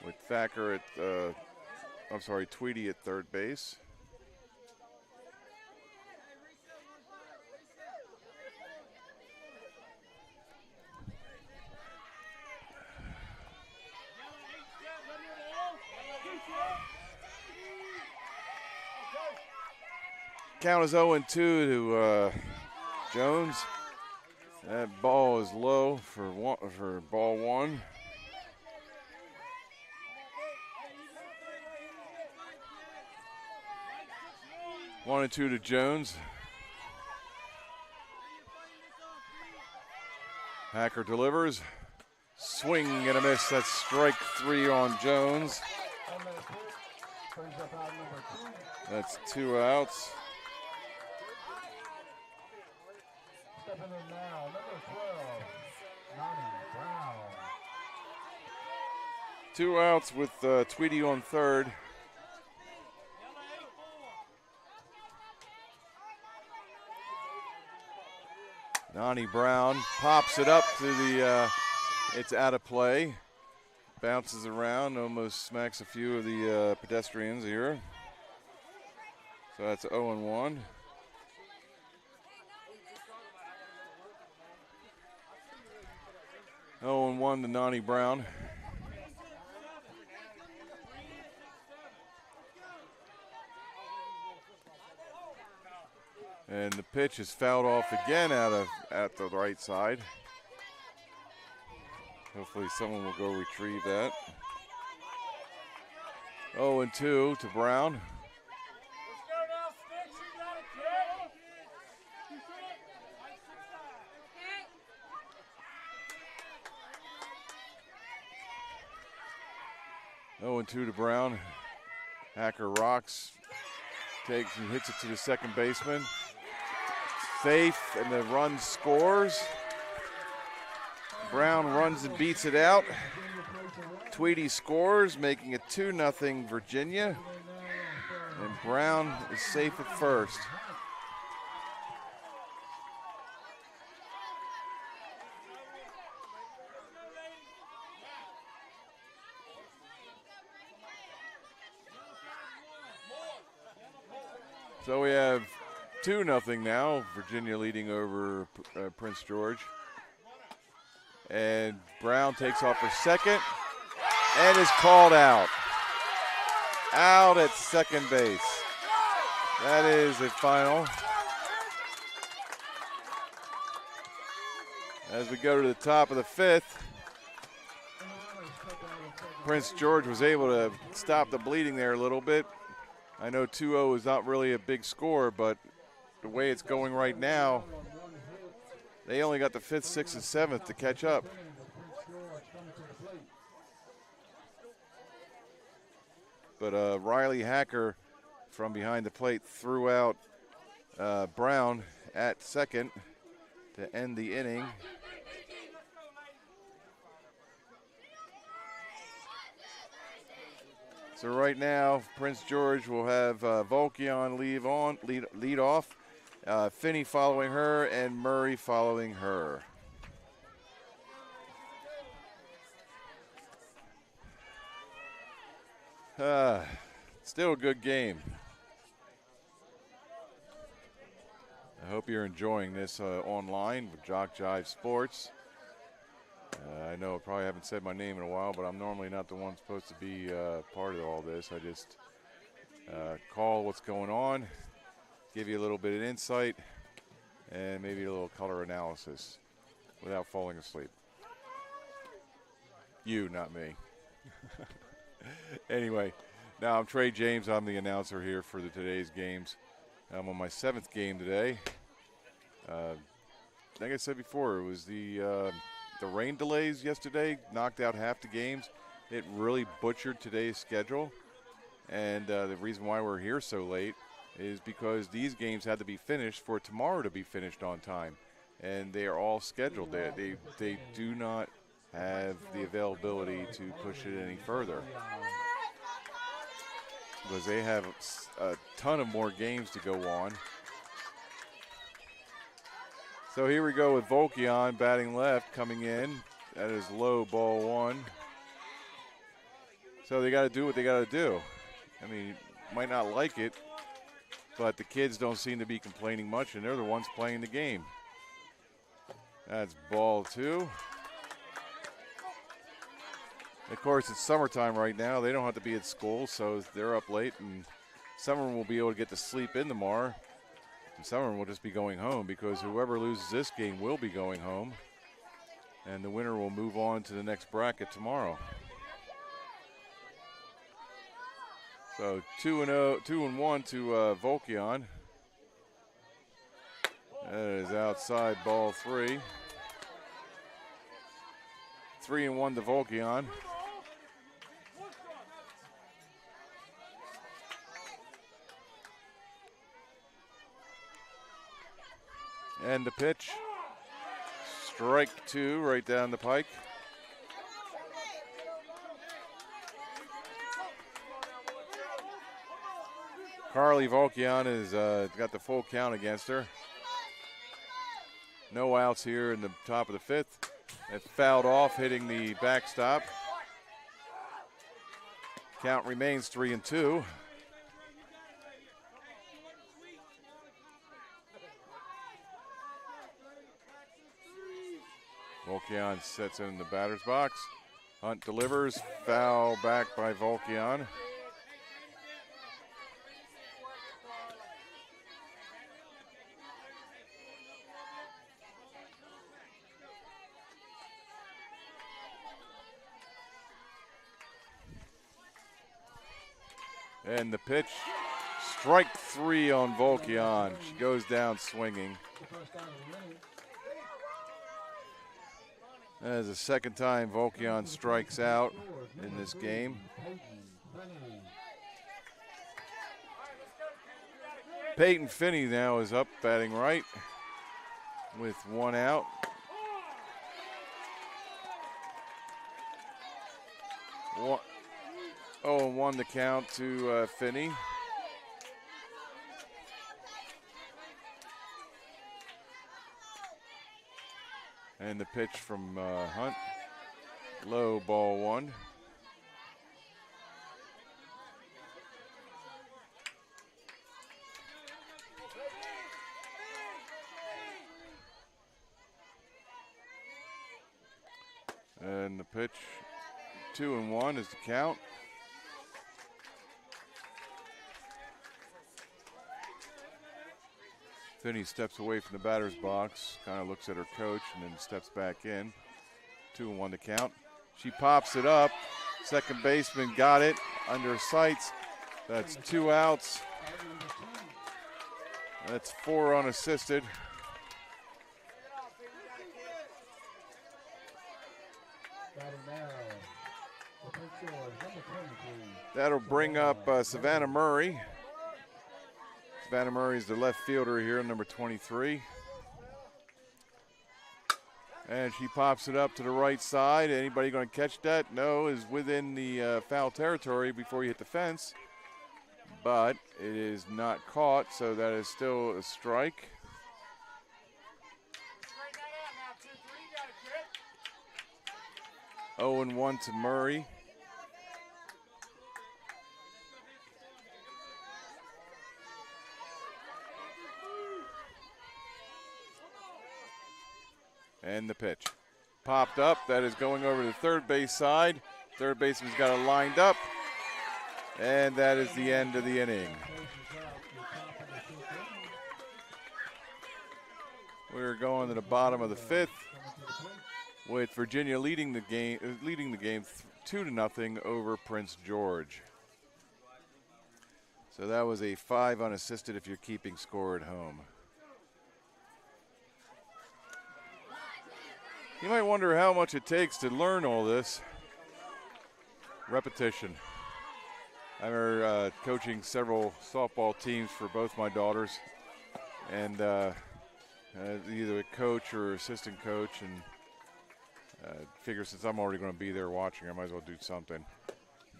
With Thacker at, Tweedy at third base. Count is 0-2 to Jones. That ball is low for ball 1. One and 2 to Jones. Hacker delivers. Swing and a miss. That's strike 3 on Jones. That's 2 outs. Stepping in now, number 12, Nani Brown. 2 outs with Tweedy on third. Nani Brown pops it up to the, it's out of play. Bounces around, almost smacks a few of the pedestrians here. So that's 0-1. Oh, and 1 to Nani Brown. And the pitch is fouled off again at the right side. Hopefully someone will go retrieve that. 0-2 to Brown. Oh, and 2 to Brown. Hacker rocks, takes and hits it to the second baseman. Safe, and the run scores. Brown runs and beats it out. Tweedy scores, making it 2-0 Virginia. And Brown is safe at first. So we have 2-0 now, Virginia leading over Prince George. And Brown takes off for second and is called out. Out at second base. That is a final. As we go to the top of the fifth, Prince George was able to stop the bleeding there a little bit. I know 2-0 is not really a big score, but the way it's going right now, they only got the 5th, 6th, and 7th to catch up. But Riley Hacker from behind the plate threw out Brown at second to end the inning. So right now, Prince George will have Volkion lead off, Finney following her, and Murray following her. Still a good game. I hope you're enjoying this online with JockJive Sports. I know I probably haven't said my name in a while, but I'm normally not the one supposed to be part of all this. I just call what's going on, give you a little bit of insight, and maybe a little color analysis without falling asleep. You, not me. Anyway, now I'm Trey James. I'm the announcer here for today's games. I'm on my 7th game today. Like I said before, it was the rain delays yesterday knocked out half the games. It really butchered today's schedule. And the reason why we're here so late is because these games had to be finished for tomorrow to be finished on time. And they are all scheduled. They do not have the availability to push it any further, because they have a ton of more games to go on. So here we go with Volkion batting left, coming in. That is low, ball 1. So they got to do what they got to do. I mean, might not like it, but the kids don't seem to be complaining much, and they're the ones playing the game. That's ball 2. Of course, it's summertime right now. They don't have to be at school, so they're up late, and some of them will be able to get to sleep in tomorrow. And some of them will just be going home, because whoever loses this game will be going home, and the winner will move on to the next bracket tomorrow. So 2-1 to Volkion. That is outside, ball 3. 3-1 to Volkion. And the pitch, strike 2 right down the pike. Carly Volkion has got the full count against her. No outs here in the top of the 5th. It fouled off, hitting the backstop. Count remains 3-2. Volkion sets in the batter's box. Hunt delivers, foul back by Volkion. And the pitch, strike 3 on Volkion. She goes down swinging. That is the second time Volkion strikes out in this game. Peyton Finney now is up, batting right, with 1 out. Oh, and 1 the count to Finney. And the pitch from Hunt, low, ball 1. And the pitch, 2-1 is the count. Finney steps away from the batter's box, kind of looks at her coach, and then steps back in. 2-1 to count. She pops it up. Second baseman got it under sights. That's 2 outs. That's 4 unassisted. That'll bring up Savannah Murray. Savannah Murray is the left fielder here, number 23. And she pops it up to the right side. Anybody going to catch that? No, is within the foul territory before you hit the fence. But it is not caught, so that is still a strike. Oh, and 1 to Murray. And the pitch. Popped up. That is going over to the third base side. Third baseman's got it lined up. And that is the end of the inning. We're going to the bottom of the 5th with Virginia leading the game 2-0 over Prince George. So that was a 5 unassisted if you're keeping score at home. You might wonder how much it takes to learn all this. Repetition. I remember coaching several softball teams for both my daughters, and either a coach or assistant coach, and figure since I'm already going to be there watching, I might as well do something.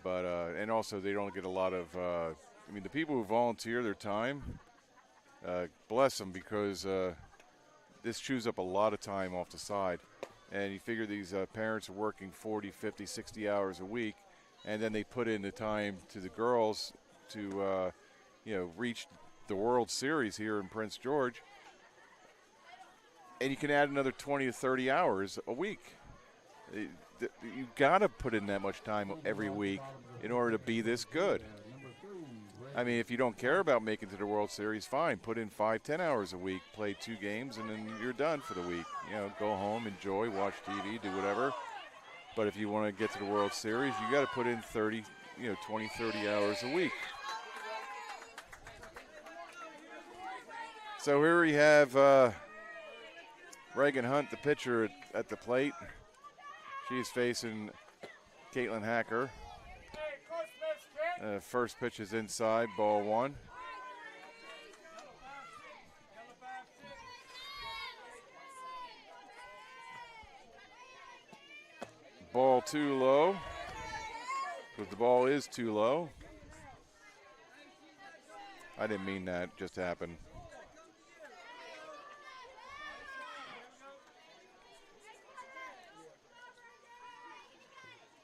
But and also they don't get a lot of. I mean, the people who volunteer their time, bless them, because this chews up a lot of time off the side. And you figure these parents are working 40, 50, 60 hours a week, and then they put in the time to the girls to, reach the World Series here in Prince George. And you can add another 20 to 30 hours a week. You got to put in that much time every week in order to be this good. I mean, if you don't care about making it to the World Series, fine. Put in 5-10 hours a week, play 2 games, and then you're done for the week. Go home, enjoy, watch TV, do whatever. But if you want to get to the World Series, you got to put in 30, 20, 30 hours a week. So here we have Reagan Hunt, the pitcher, at the plate. She's facing Caitlin Hacker. First pitch is inside, ball 1. Ball too low, because the ball is too low. I didn't mean that, just happened.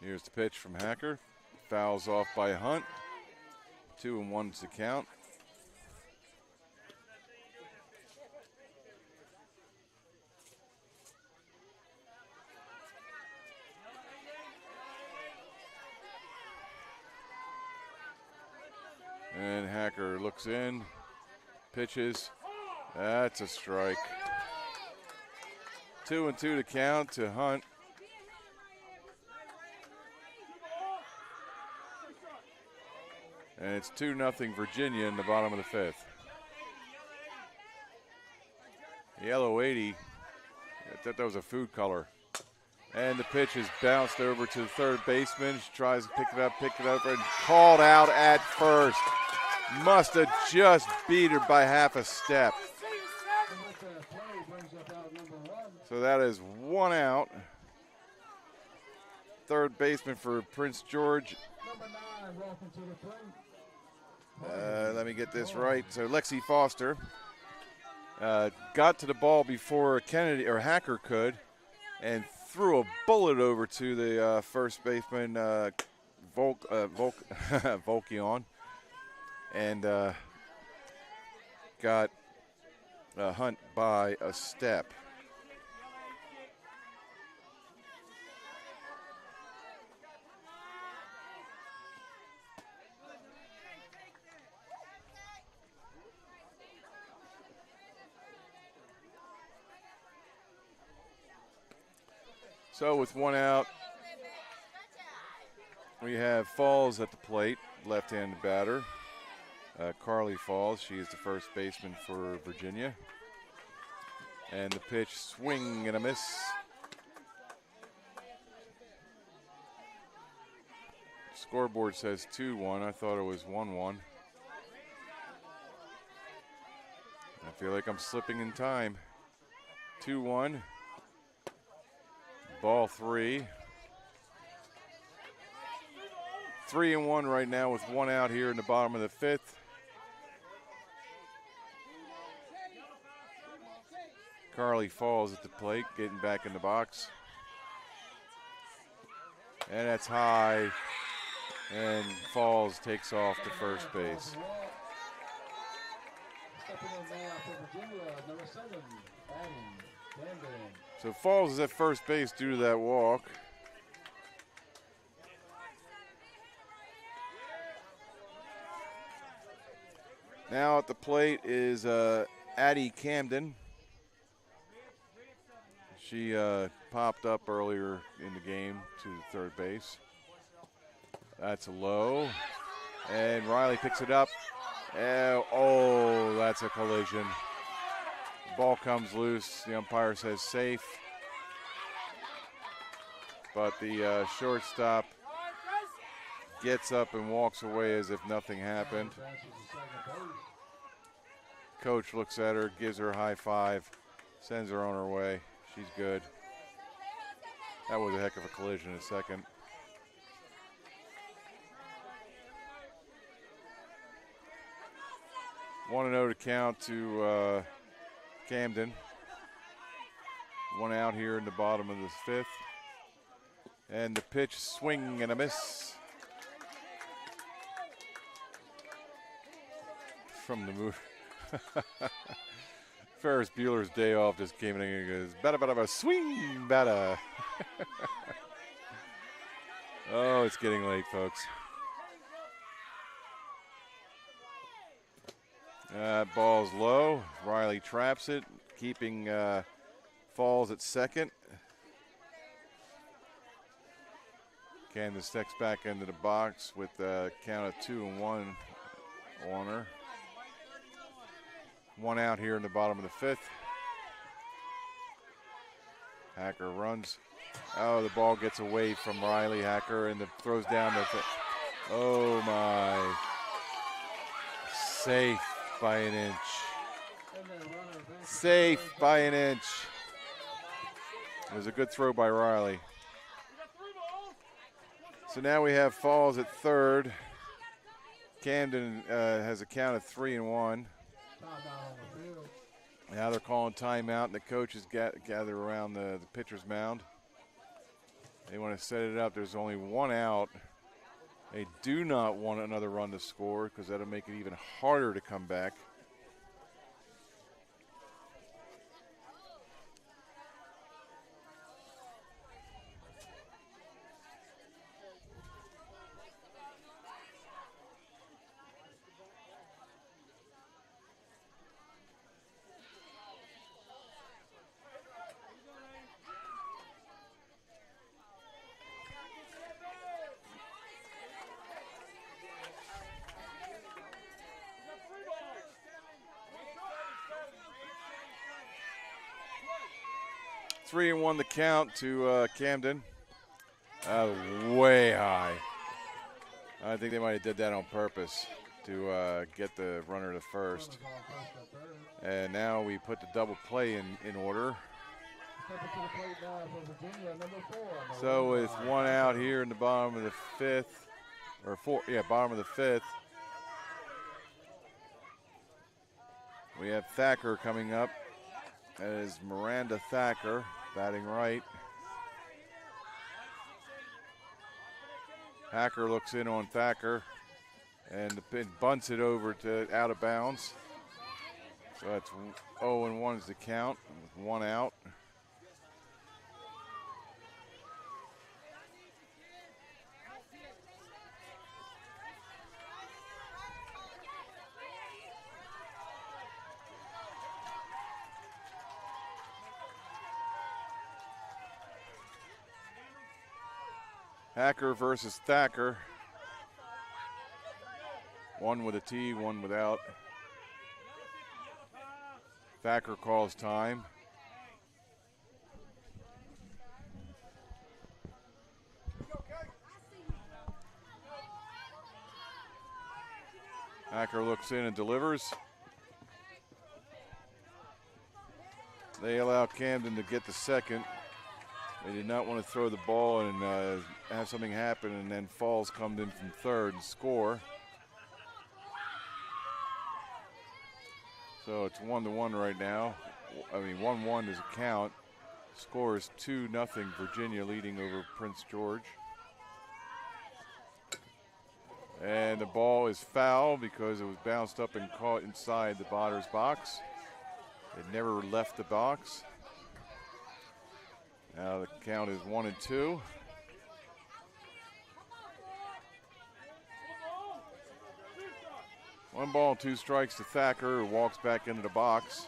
Here's the pitch from Hacker. Fouls off by Hunt. 2-1 to count. And Hacker looks in, pitches. That's a strike. 2-2 to count to Hunt. And it's 2-0 Virginia in the bottom of the 5th. Yellow 80. I thought that was a food color. And the pitch is bounced over to the third baseman. She tries to pick it up, and called out at first. Must have just beat her by half a step. So that is 1 out. Third baseman for Prince George. Let me get this right. So Lexi Foster got to the ball before Kennedy or Hacker could, and threw a bullet over to the first baseman Volkion, and got Hunt by a step. So with 1 out, we have Falls at the plate, left-handed batter. Carly Falls, she is the first baseman for Virginia. And the pitch, swing and a miss. Scoreboard says 2-1. I thought it was 1-1. I feel like I'm slipping in time. 2-1. Ball 3. 3-1 right now with 1 out here in the bottom of the 5th. Carly Falls at the plate, getting back in the box. And that's high. And Falls takes off to first base. So Falls is at first base due to that walk. Now at the plate is Addie Camden. She popped up earlier in the game to the third base. That's a low. And Riley picks it up. Oh, that's a collision. Ball comes loose. The umpire says safe. But the shortstop gets up and walks away as if nothing happened. Coach looks at her, gives her a high five, sends her on her way. She's good. That was a heck of a collision in a second. One and 0 to count to Camden. 1 out here in the bottom of the 5th. And the pitch, swing and a miss. From the move. Ferris Bueller's Day Off just came in and goes, bada bada bada, swing, bada. Oh, it's getting late, folks. That ball's low. Riley traps it, keeping Falls at second. Camden steps back into the box with a count of 2-1 on her. 1 out here in the bottom of the 5th. Hacker runs. Oh, the ball gets away from Riley Hacker and throws down the. Oh my! Safe by an inch. Safe by an inch. It was a good throw by Riley. So now we have Falls at third. Camden has a count of 3-1. Now they're calling timeout, and the coaches gather around the pitcher's mound. They want to set it up. There's only 1 out. They do not want another run to score because that'll make it even harder to come back. Three and 1 the count to Camden. Way high. I think they might have did that on purpose to get the runner to first. And now we put the double play in order. So with 1 out here in the bottom of the 5th, or bottom of the 5th. We have Thacker coming up. That is Miranda Thacker, batting right. Hacker looks in on Thacker, and the pin bunts it over to out of bounds. So that's 0-1 is the count, with 1 out. Hacker versus Thacker. 1 with a T, 1 without. Thacker calls time. Hacker looks in and delivers. They allow Camden to get the second. They did not want to throw the ball and have something happen, and then Falls come in from third and score. So it's 1-1 right now. I mean, 1-1 is a count. Score is 2-0, Virginia leading over Prince George. And the ball is foul because it was bounced up and caught inside the batter's box. It never left the box. Now the count is 1-2. One ball, 2 strikes to Thacker, who walks back into the box.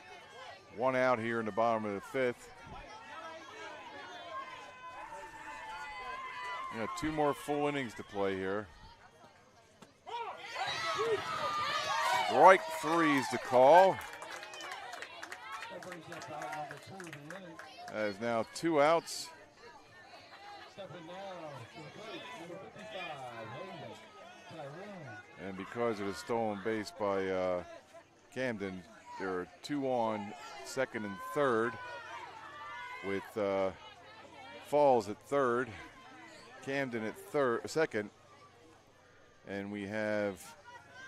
1 out here in the bottom of the 5th. 2 more full innings to play here. Strike 3 is the call. That is now 2 outs. And because of the stolen base by Camden, there are 2 on, second and third, with Falls at third, Camden at second, and we have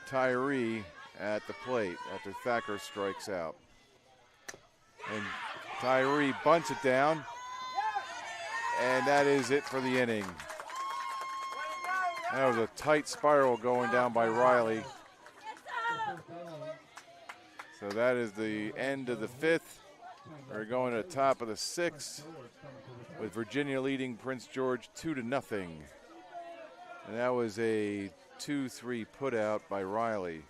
Tyree at the plate after Thacker strikes out. And Tyree bunts it down, and that is it for the inning. That was a tight spiral going down by Riley. So that is the end of the 5th. We're going to the top of the 6th with Virginia leading Prince George 2-0. And that was a 2-3 put out by Riley.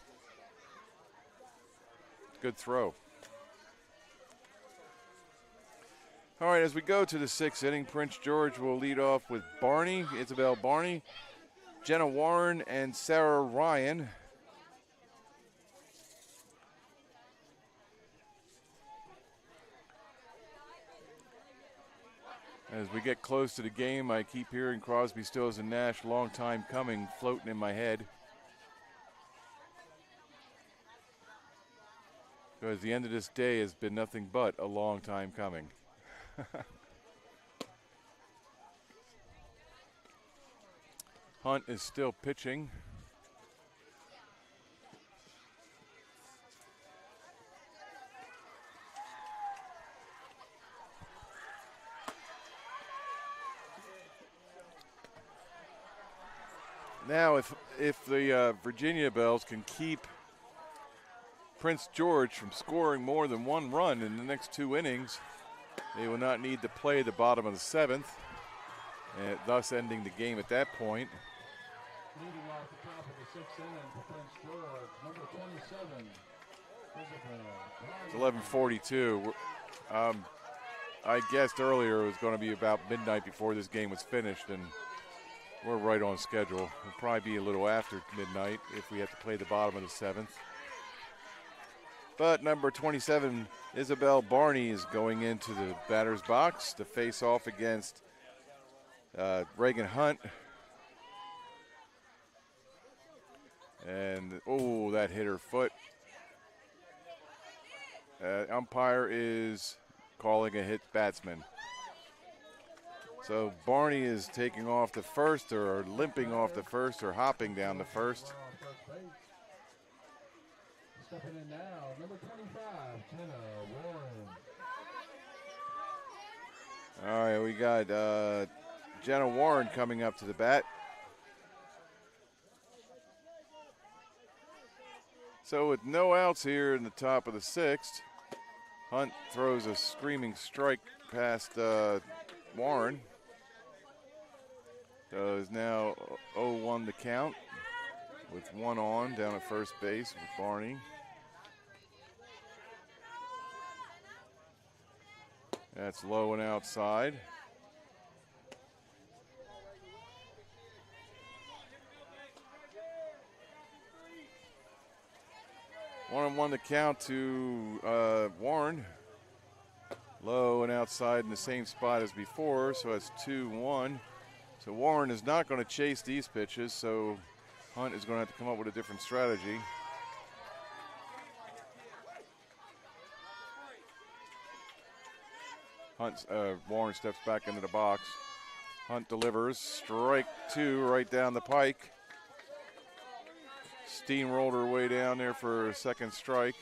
Good throw. All right, as we go to the 6th inning, Prince George will lead off with Barney, Isabel Barney, Jenna Warren, and Sarah Ryan. As we get close to the game, I keep hearing Crosby, Stills, and Nash, long time coming, floating in my head. Because the end of this day has been nothing but a long time coming. Hunt is still pitching. Now, if the Virginia Bells can keep Prince George from scoring more than 1 run in the next 2 innings, they will not need to play the bottom of the 7th, and thus ending the game at that point. Leading off the top of the 6th inning for Prince George, number 27, Isabel. It's 11:42. I guessed earlier it was going to be about midnight before this game was finished, and we're right on schedule. It'll probably be a little after midnight if we have to play the bottom of the 7th. But number 27, Isabel Barney, is going into the batter's box to face off against Reagan Hunt. And, oh, that hit her foot. Umpire is calling a hit batsman. So Barney is taking off the first, or limping off the first, or hopping down the first. Stepping in now, number 25, Jenna Warren. All right, we got Jenna Warren coming up to the bat. So with no outs here in the top of the 6th, Hunt throws a screaming strike past Warren. So it's now 0-1 the count with 1 on down at first base with Barney. That's low and outside. One and one to count to Warren. Low and outside in the same spot as before, so that's 2-1. So Warren is not going to chase these pitches, so Hunt is going to have to come up with a different strategy. Warren steps back into the box. Hunt delivers. Strike 2 right down the pike. Steamrolled her way down there for a second strike.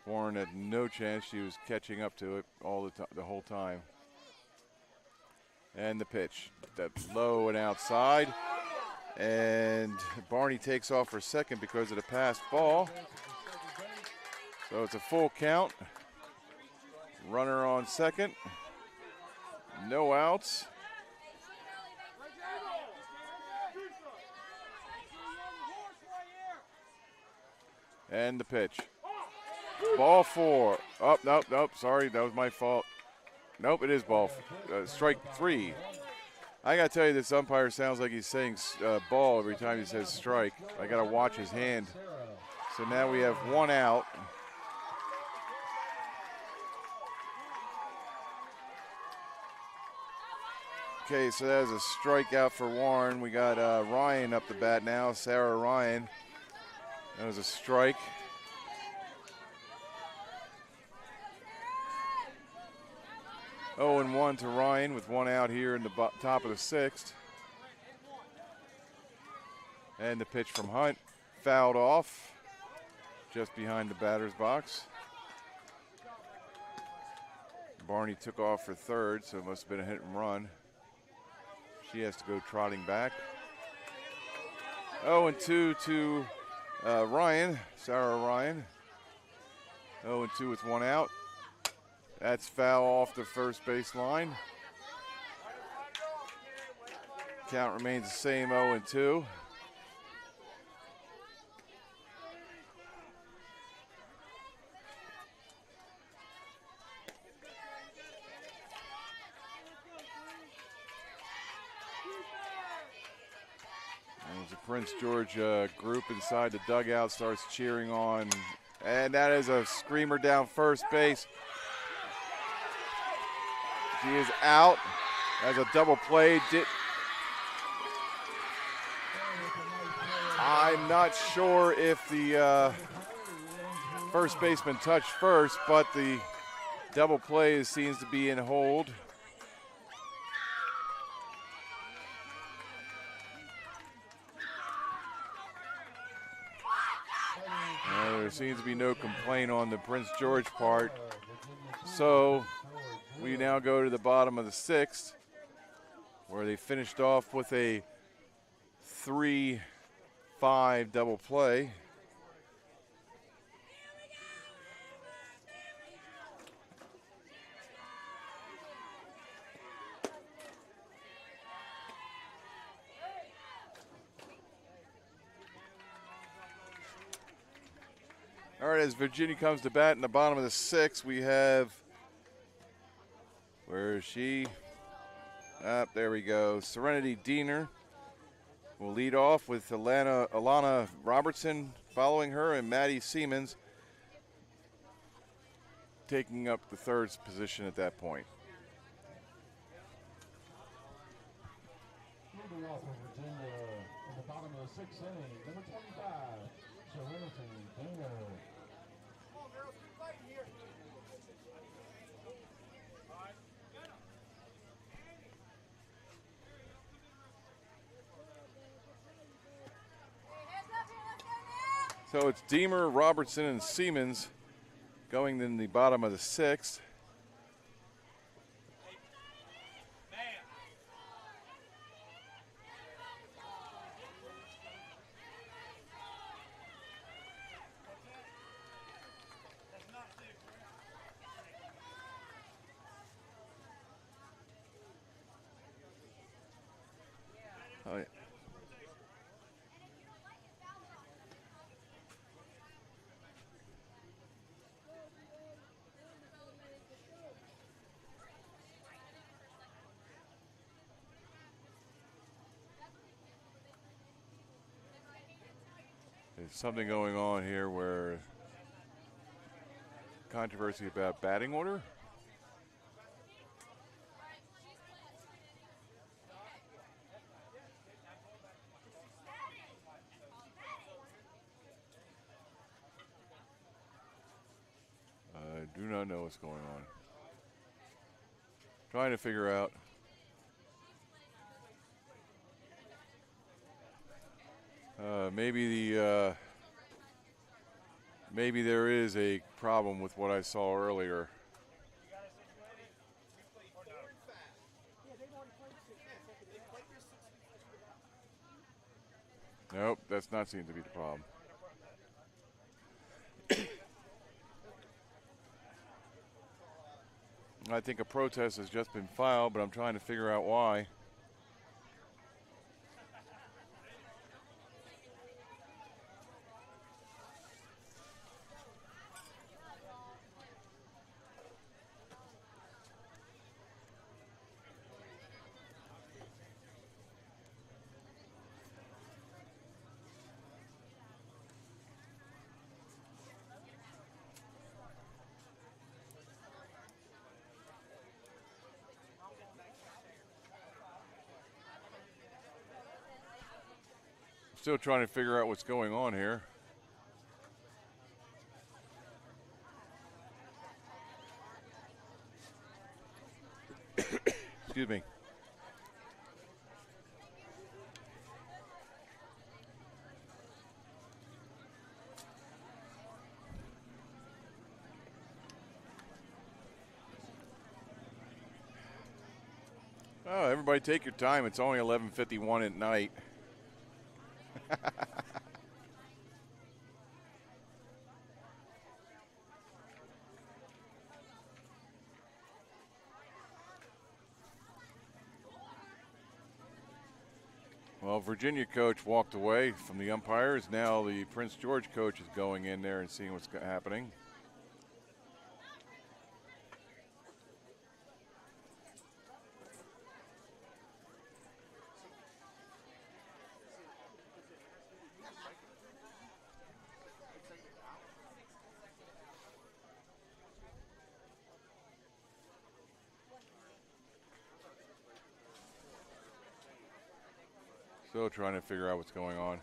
Warren had no chance. She was catching up to it the whole time. And the pitch. That's low and outside. And Barney takes off for second because of the passed ball. So it's a full count. Runner on second. No outs. And the pitch. Ball 4. Oh, nope, sorry, that was my fault. Nope, it is strike 3. I got to tell you, this umpire sounds like he's saying ball every time he says strike. I got to watch his hand. So now we have 1 out. Okay, so that was a strikeout for Warren. We got Ryan up the bat now, Sarah Ryan. That was a strike. Oh, and 1 to Ryan with 1 out here in the top of the 6th. And the pitch from Hunt, fouled off just behind the batter's box. Barney took off for third, so it must have been a hit and run. She has to go trotting back. 0-2 to Ryan, Sarah Ryan. 0-2 with 1 out. That's foul off the first base line. Count remains the same, 0-2. As the Prince George group inside the dugout starts cheering on, and that is a screamer down first base. She is out as a double play. I'm not sure if the first baseman touched first, but the double play seems to be in hold. There seems to be no complaint on the Prince George part. So we now go to the bottom of the 6th, where they finished off with a 3-5 double play. All right, as Virginia comes to bat in the bottom of the 6th, we have, where is she? There we go. Serenity Diener will lead off with Alana Robertson following her, and Maddie Siemens taking up the 3rd position at that point. Moving off of Virginia in the bottom of the 6th inning, number 25, Serenity Diener. So it's Deemer, Robertson, and Siemens going in the bottom of the 6th. Oh, yeah. There's something going on here where controversy about batting order. I do not know what's going on. Trying to figure out. Maybe there is a problem with what I saw earlier. Nope, that's not seem to be the problem. I think a protest has just been filed, but I'm trying to figure out why. Still trying to figure out what's going on here. Excuse me. Oh, everybody take your time. It's only 11:51 at night. Well, Virginia coach walked away from the umpires. Now the Prince George coach is going in there and seeing what's happening. Still trying to figure out what's going on.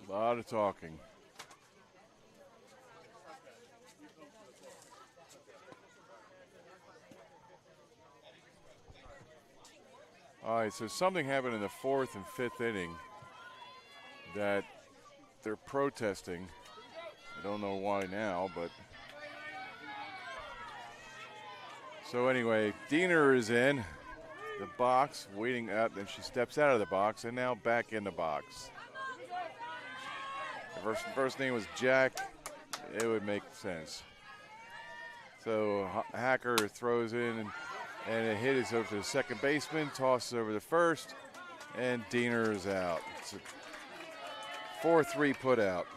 A lot of talking. All right, so something happened in the 4th and 5th inning that they're protesting. I don't know why now, but. So anyway, Diener is in the box, waiting up, and she steps out of the box, and now back in the box. If her first name was Jack, it would make sense. So Hacker throws in, and a hit is over to the second baseman, tosses over the first, and Diener is out. It's a 4-3 put out.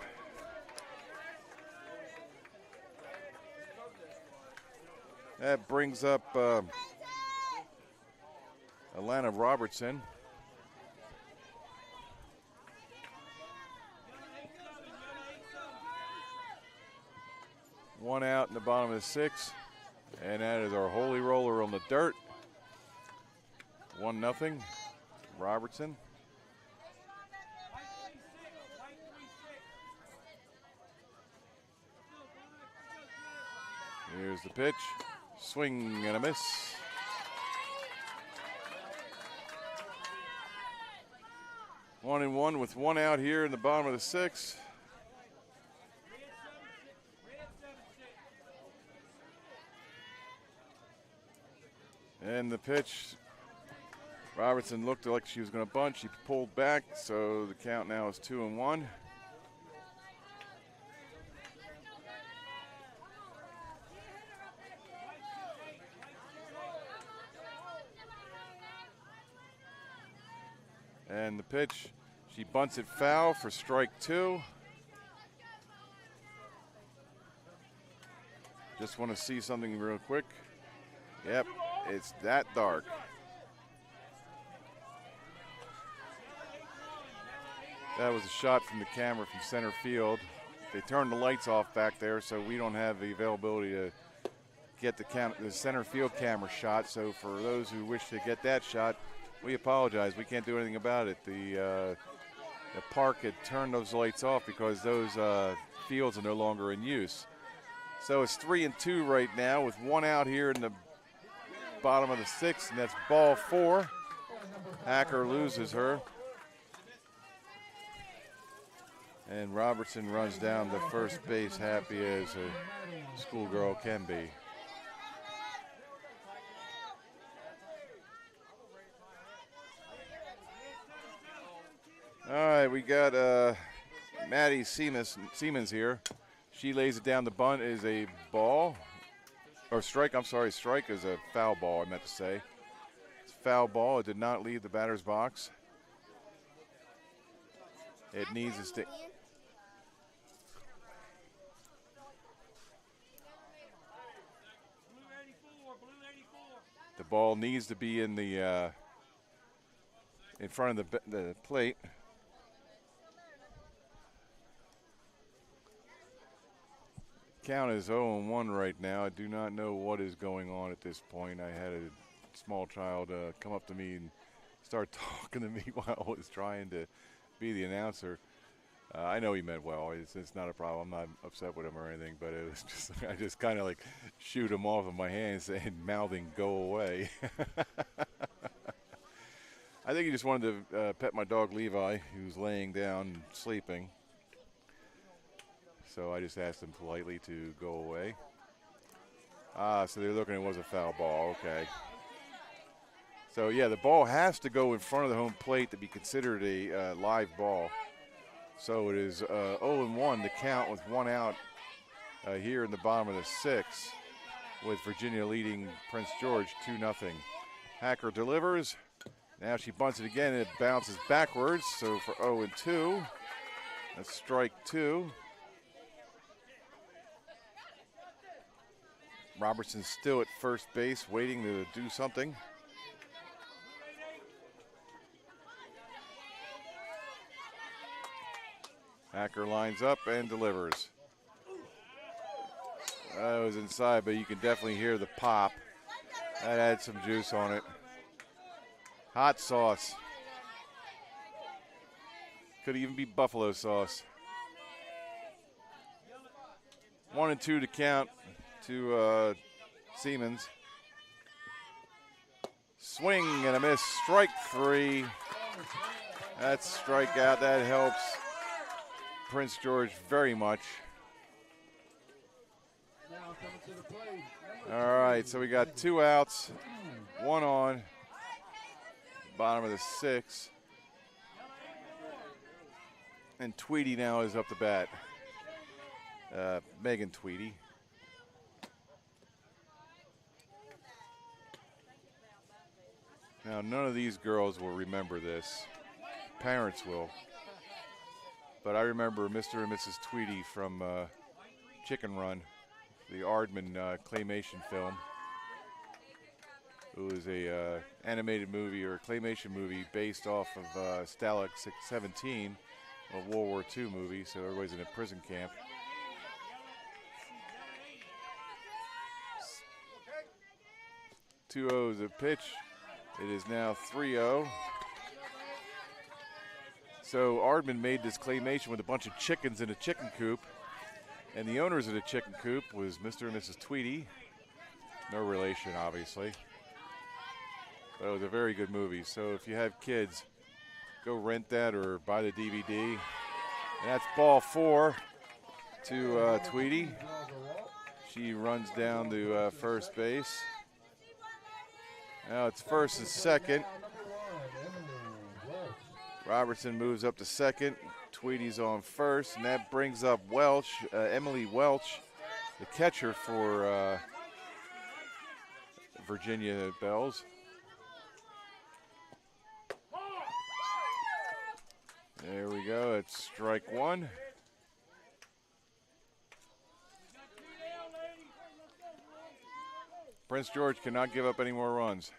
That brings up Alana Robertson. One out in the bottom of the 6th, and that is our holy roller on the dirt. 1-0, Robertson. Here's the pitch, swing and a miss. One and one with one out here in the bottom of the 6th. And the pitch, Robertson looked like she was going to bunt. She pulled back, so the count now is 2-1. And the pitch, she bunts it foul for strike 2. Just want to see something real quick. Yep, it's that dark. That was a shot from the camera from center field. They turned the lights off back there, so we don't have the availability to get the center field camera shot. So for those who wish to get that shot, we apologize. We can't do anything about it. The park had turned those lights off because those fields are no longer in use. So it's 3-2 right now with one out here in the bottom of the sixth, and that's ball 4. Hacker loses her. And Robertson runs down to first base, happy as a schoolgirl can be. All right, we got Maddie Siemens here. She lays it down. The bunt is a ball, or strike. I'm sorry, strike is a foul ball, I meant to say. It's a foul ball. It did not leave the batter's box. It needs to stay. The ball needs to be in the in front of the plate. Count is 0-1 right now. I do not know what is going on at this point. I had a small child come up to me and start talking to me while I was trying to be the announcer. I know he meant well. It's not a problem. I'm not upset with him or anything, but it was just, I just kind of like shoot him off of my hand saying, mouthing, go away. I think he just wanted to pet my dog Levi, who's laying down sleeping. So I just asked him politely to go away. So they're looking, it was a foul ball, okay. So yeah, the ball has to go in front of the home plate to be considered a live ball. So it is 0-1 the count with one out here in the bottom of the sixth, with Virginia leading Prince George 2-0. Hacker delivers. Now she bunts it again and it bounces backwards. So for 0-2, that's strike 2. Robertson's still at first base waiting to do something. Hacker lines up and delivers. That was inside, but you can definitely hear the pop. That had some juice on it. Hot sauce. Could even be buffalo sauce. 1-2 to count to Siemens. Swing and a miss. Strike 3. That's strikeout. That helps Prince George very much. All right, so we got 2 outs, 1 on, bottom of the 6th. And Tweedy now is up to bat. Megan Tweedy. Now, none of these girls will remember this. Parents will. But I remember Mr. and Mrs. Tweedy from Chicken Run, the Aardman claymation film. It was a animated movie or claymation movie based off of Stalag 17, a World War II movie, so everybody's in a prison camp. Two 0 a pitch. It is now 3-0. So Aardman made this claymation with a bunch of chickens in a chicken coop, and the owners of the chicken coop was Mr. and Mrs. Tweedy. No relation, obviously. But it was a very good movie. So if you have kids, go rent that or buy the DVD. And that's ball 4 to Tweedy. She runs down to first base. Now it's first and second. Robertson moves up to second. Tweedy's on first, and that brings up Welch, Emily Welch, the catcher for Virginia Bells. There we go. It's strike 1. Prince George cannot give up any more runs.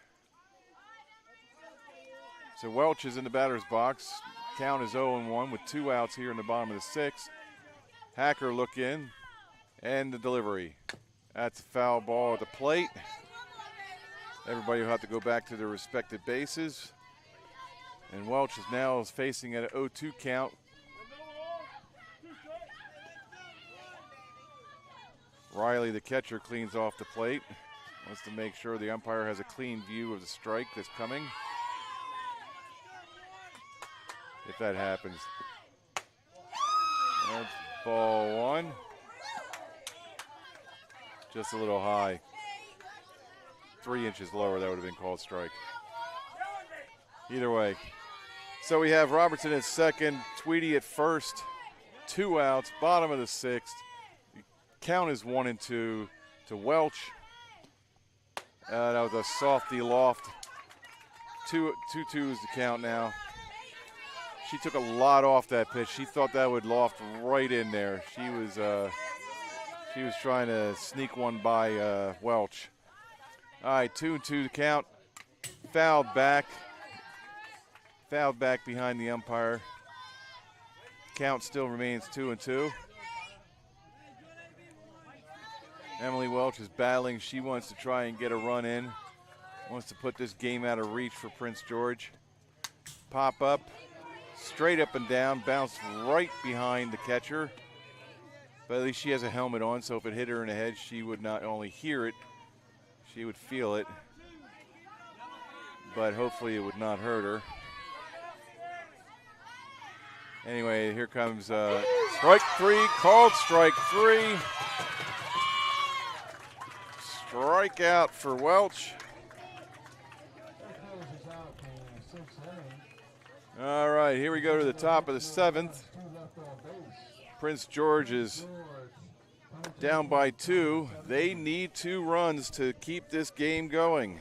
So Welch is in the batter's box. Count is 0-1 with 2 outs here in the bottom of the 6th. Hacker look in, and the delivery. That's a foul ball at the plate. Everybody will have to go back to their respective bases. And Welch is now facing at an 0-2 count. Riley, the catcher, cleans off the plate. Wants to make sure the umpire has a clean view of the strike that's coming. If that happens. That's ball 1. Just a little high. 3 inches lower, that would have been called strike. Either way. So we have Robertson at second, Tweedy at first, 2 outs, bottom of the 6th. Count is 1-2 to Welch. That was a softy loft. 2-2 is the count now. She took a lot off that pitch. She thought that would loft right in there. She was trying to sneak one by Welch. All right, 2-2 the count. Fouled back behind the umpire. Count still remains 2-2. Emily Welch is battling. She wants to try and get a run in. Wants to put this game out of reach for Prince George. Pop up, straight up and down, bounced right behind the catcher. But at least she has a helmet on, so if it hit her in the head, she would not only hear it, she would feel it. But hopefully it would not hurt her. Anyway, here comes strike 3, called strike 3. Strikeout for Welch. All right, here we go to the top of the 7th. Prince George is down by 2. They need 2 runs to keep this game going.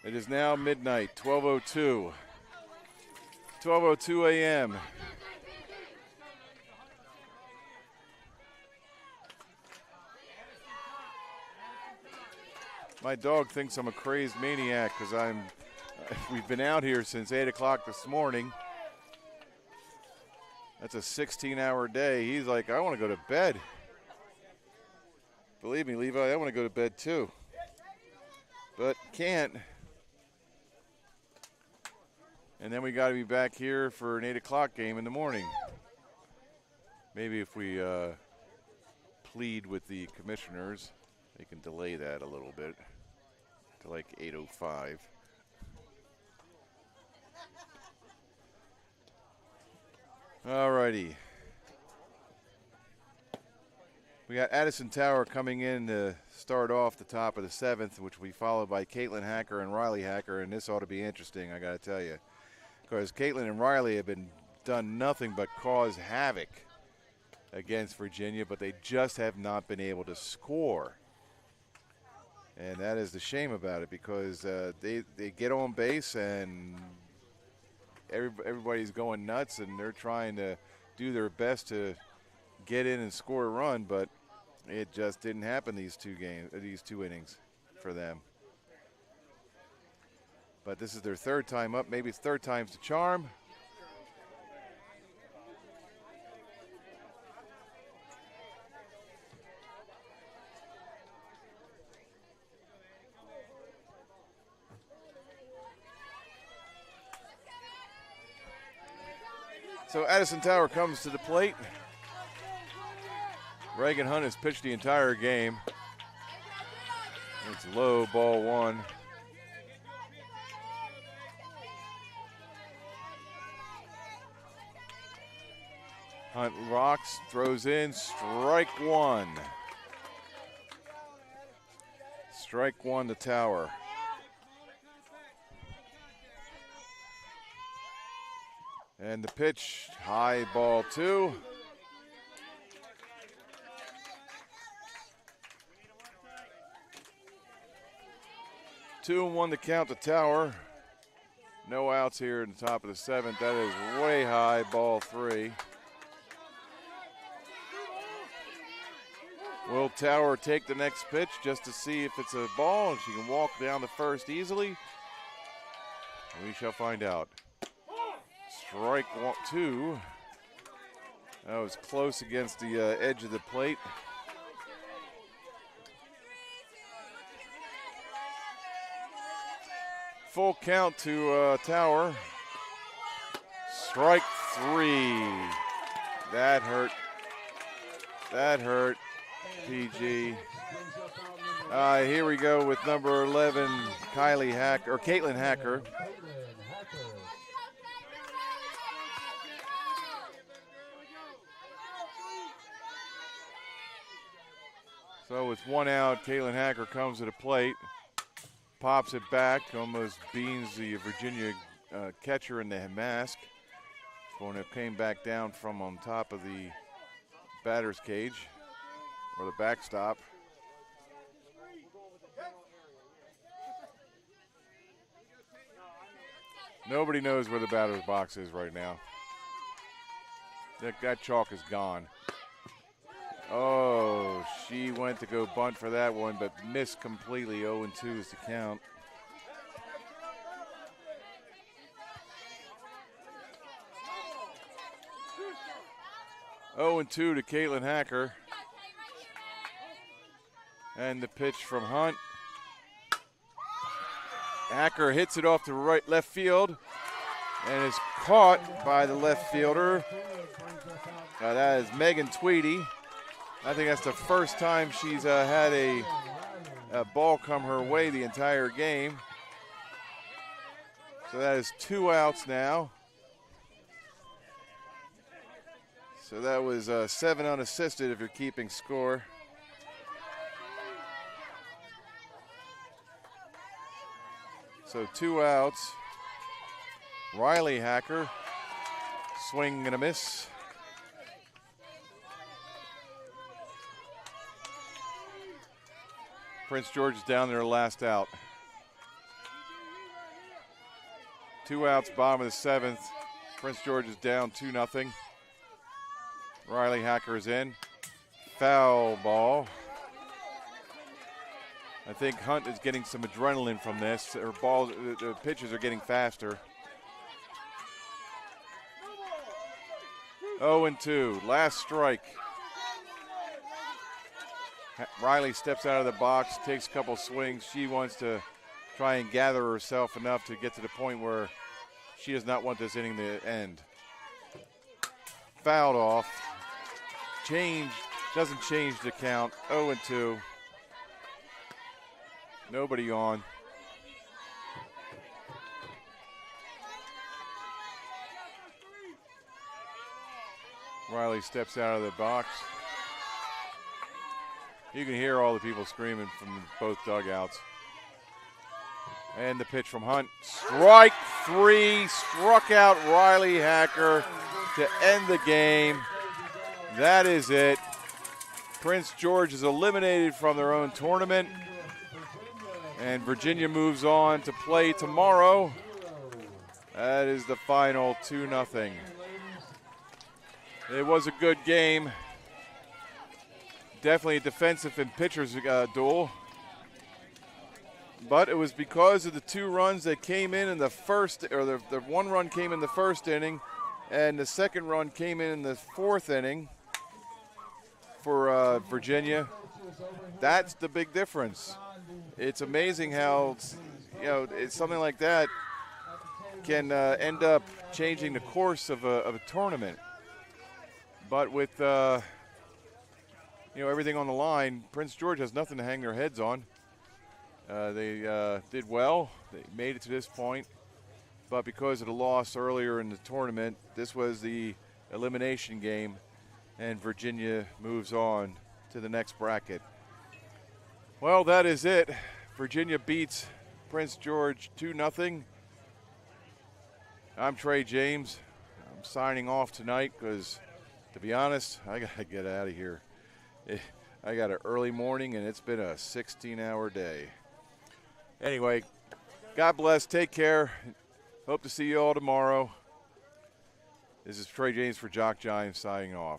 It is now midnight, 12:02. 12:02 a.m. My dog thinks I'm a crazed maniac because we've been out here since 8 o'clock this morning. That's a 16-hour day. He's like, I want to go to bed. Believe me, Levi, I want to go to bed too. But can't. And then we got to be back here for an 8 o'clock game in the morning. Maybe if we plead with the commissioners, they can delay that a little bit to like 8:05. All righty. We got Addison Tower coming in to start off the top of the 7th, which will be followed by Caitlin Hacker and Riley Hacker, and this ought to be interesting, I got to tell you. Because Caitlin and Riley have done nothing but cause havoc against Virginia, but they just have not been able to score. And that is the shame about it, because they get on base and everybody's going nuts, and they're trying to do their best to get in and score a run, but it just didn't happen these 2 innings for them. But this is their 3rd time up. Maybe it's 3rd time's the charm. So Addison Tower comes to the plate. Reagan Hunt has pitched the entire game. It's low, ball 1. Hunt rocks, throws in, strike 1. Strike 1 to Tower. And the pitch, high, ball 2. Two and 1 to count to Tower. No outs here in the top of the 7th. That is way high, ball 3. Will Tower take the next pitch just to see if it's a ball and she can walk down the first easily? We shall find out. Strike 2. That was close against the edge of the plate. Full count to Tower. Strike 3. That hurt. That hurt. PG. Here we go with number 11, Caitlin Hacker. So with 1 out, Caitlin Hacker comes to the plate, pops it back, almost beans the Virginia catcher in the mask. When it came back down from on top of the batter's cage, or the backstop. Nobody knows where the batter's box is right now. That chalk is gone. Oh, she went to go bunt for that one, but missed completely. 0-2 is the count. Oh, 2 to Caitlin Hacker. And the pitch from Hunt. Hacker hits it off to left field and is caught by the left fielder. That is Megan Tweedy. I think that's the first time she's had a ball come her way the entire game. So that is 2 outs now. So that was 7 unassisted if you're keeping score. So 2 outs. Riley Hacker, swing and a miss. Prince George is down there last out. 2 outs, bottom of the 7th. Prince George is down 2-0. Riley Hacker is in. Foul ball. I think Hunt is getting some adrenaline from this. Her balls, the pitches are getting faster. 0-2, last strike. Riley steps out of the box, takes a couple swings. She wants to try and gather herself enough to get to the point where she does not want this inning to end. Fouled off. Doesn't change the count. 0-2. Nobody on. Riley steps out of the box. You can hear all the people screaming from both dugouts. And the pitch from Hunt. Strike 3. Struck out Riley Hacker to end the game. That is it. Prince George is eliminated from their own tournament. And Virginia moves on to play tomorrow. That is the final 2-0. It was a good game. Definitely a defensive and pitchers duel. But it was because of the 2 runs that came in the first, or the 1 run came in the first inning, and the 2nd run came in the 4th inning for Virginia. That's the big difference. It's amazing how, it's something like that can end up changing the course of a tournament. But with everything on the line, Prince George has nothing to hang their heads on. They did well. They made it to this point. But because of the loss earlier in the tournament, this was the elimination game, and Virginia moves on to the next bracket. Well, that is it. Virginia beats Prince George 2-0. I'm Trey James. I'm signing off tonight because, to be honest, I got to get out of here. I got an early morning, and it's been a 16-hour day. Anyway, God bless. Take care. Hope to see you all tomorrow. This is Trey James for JockJive signing off.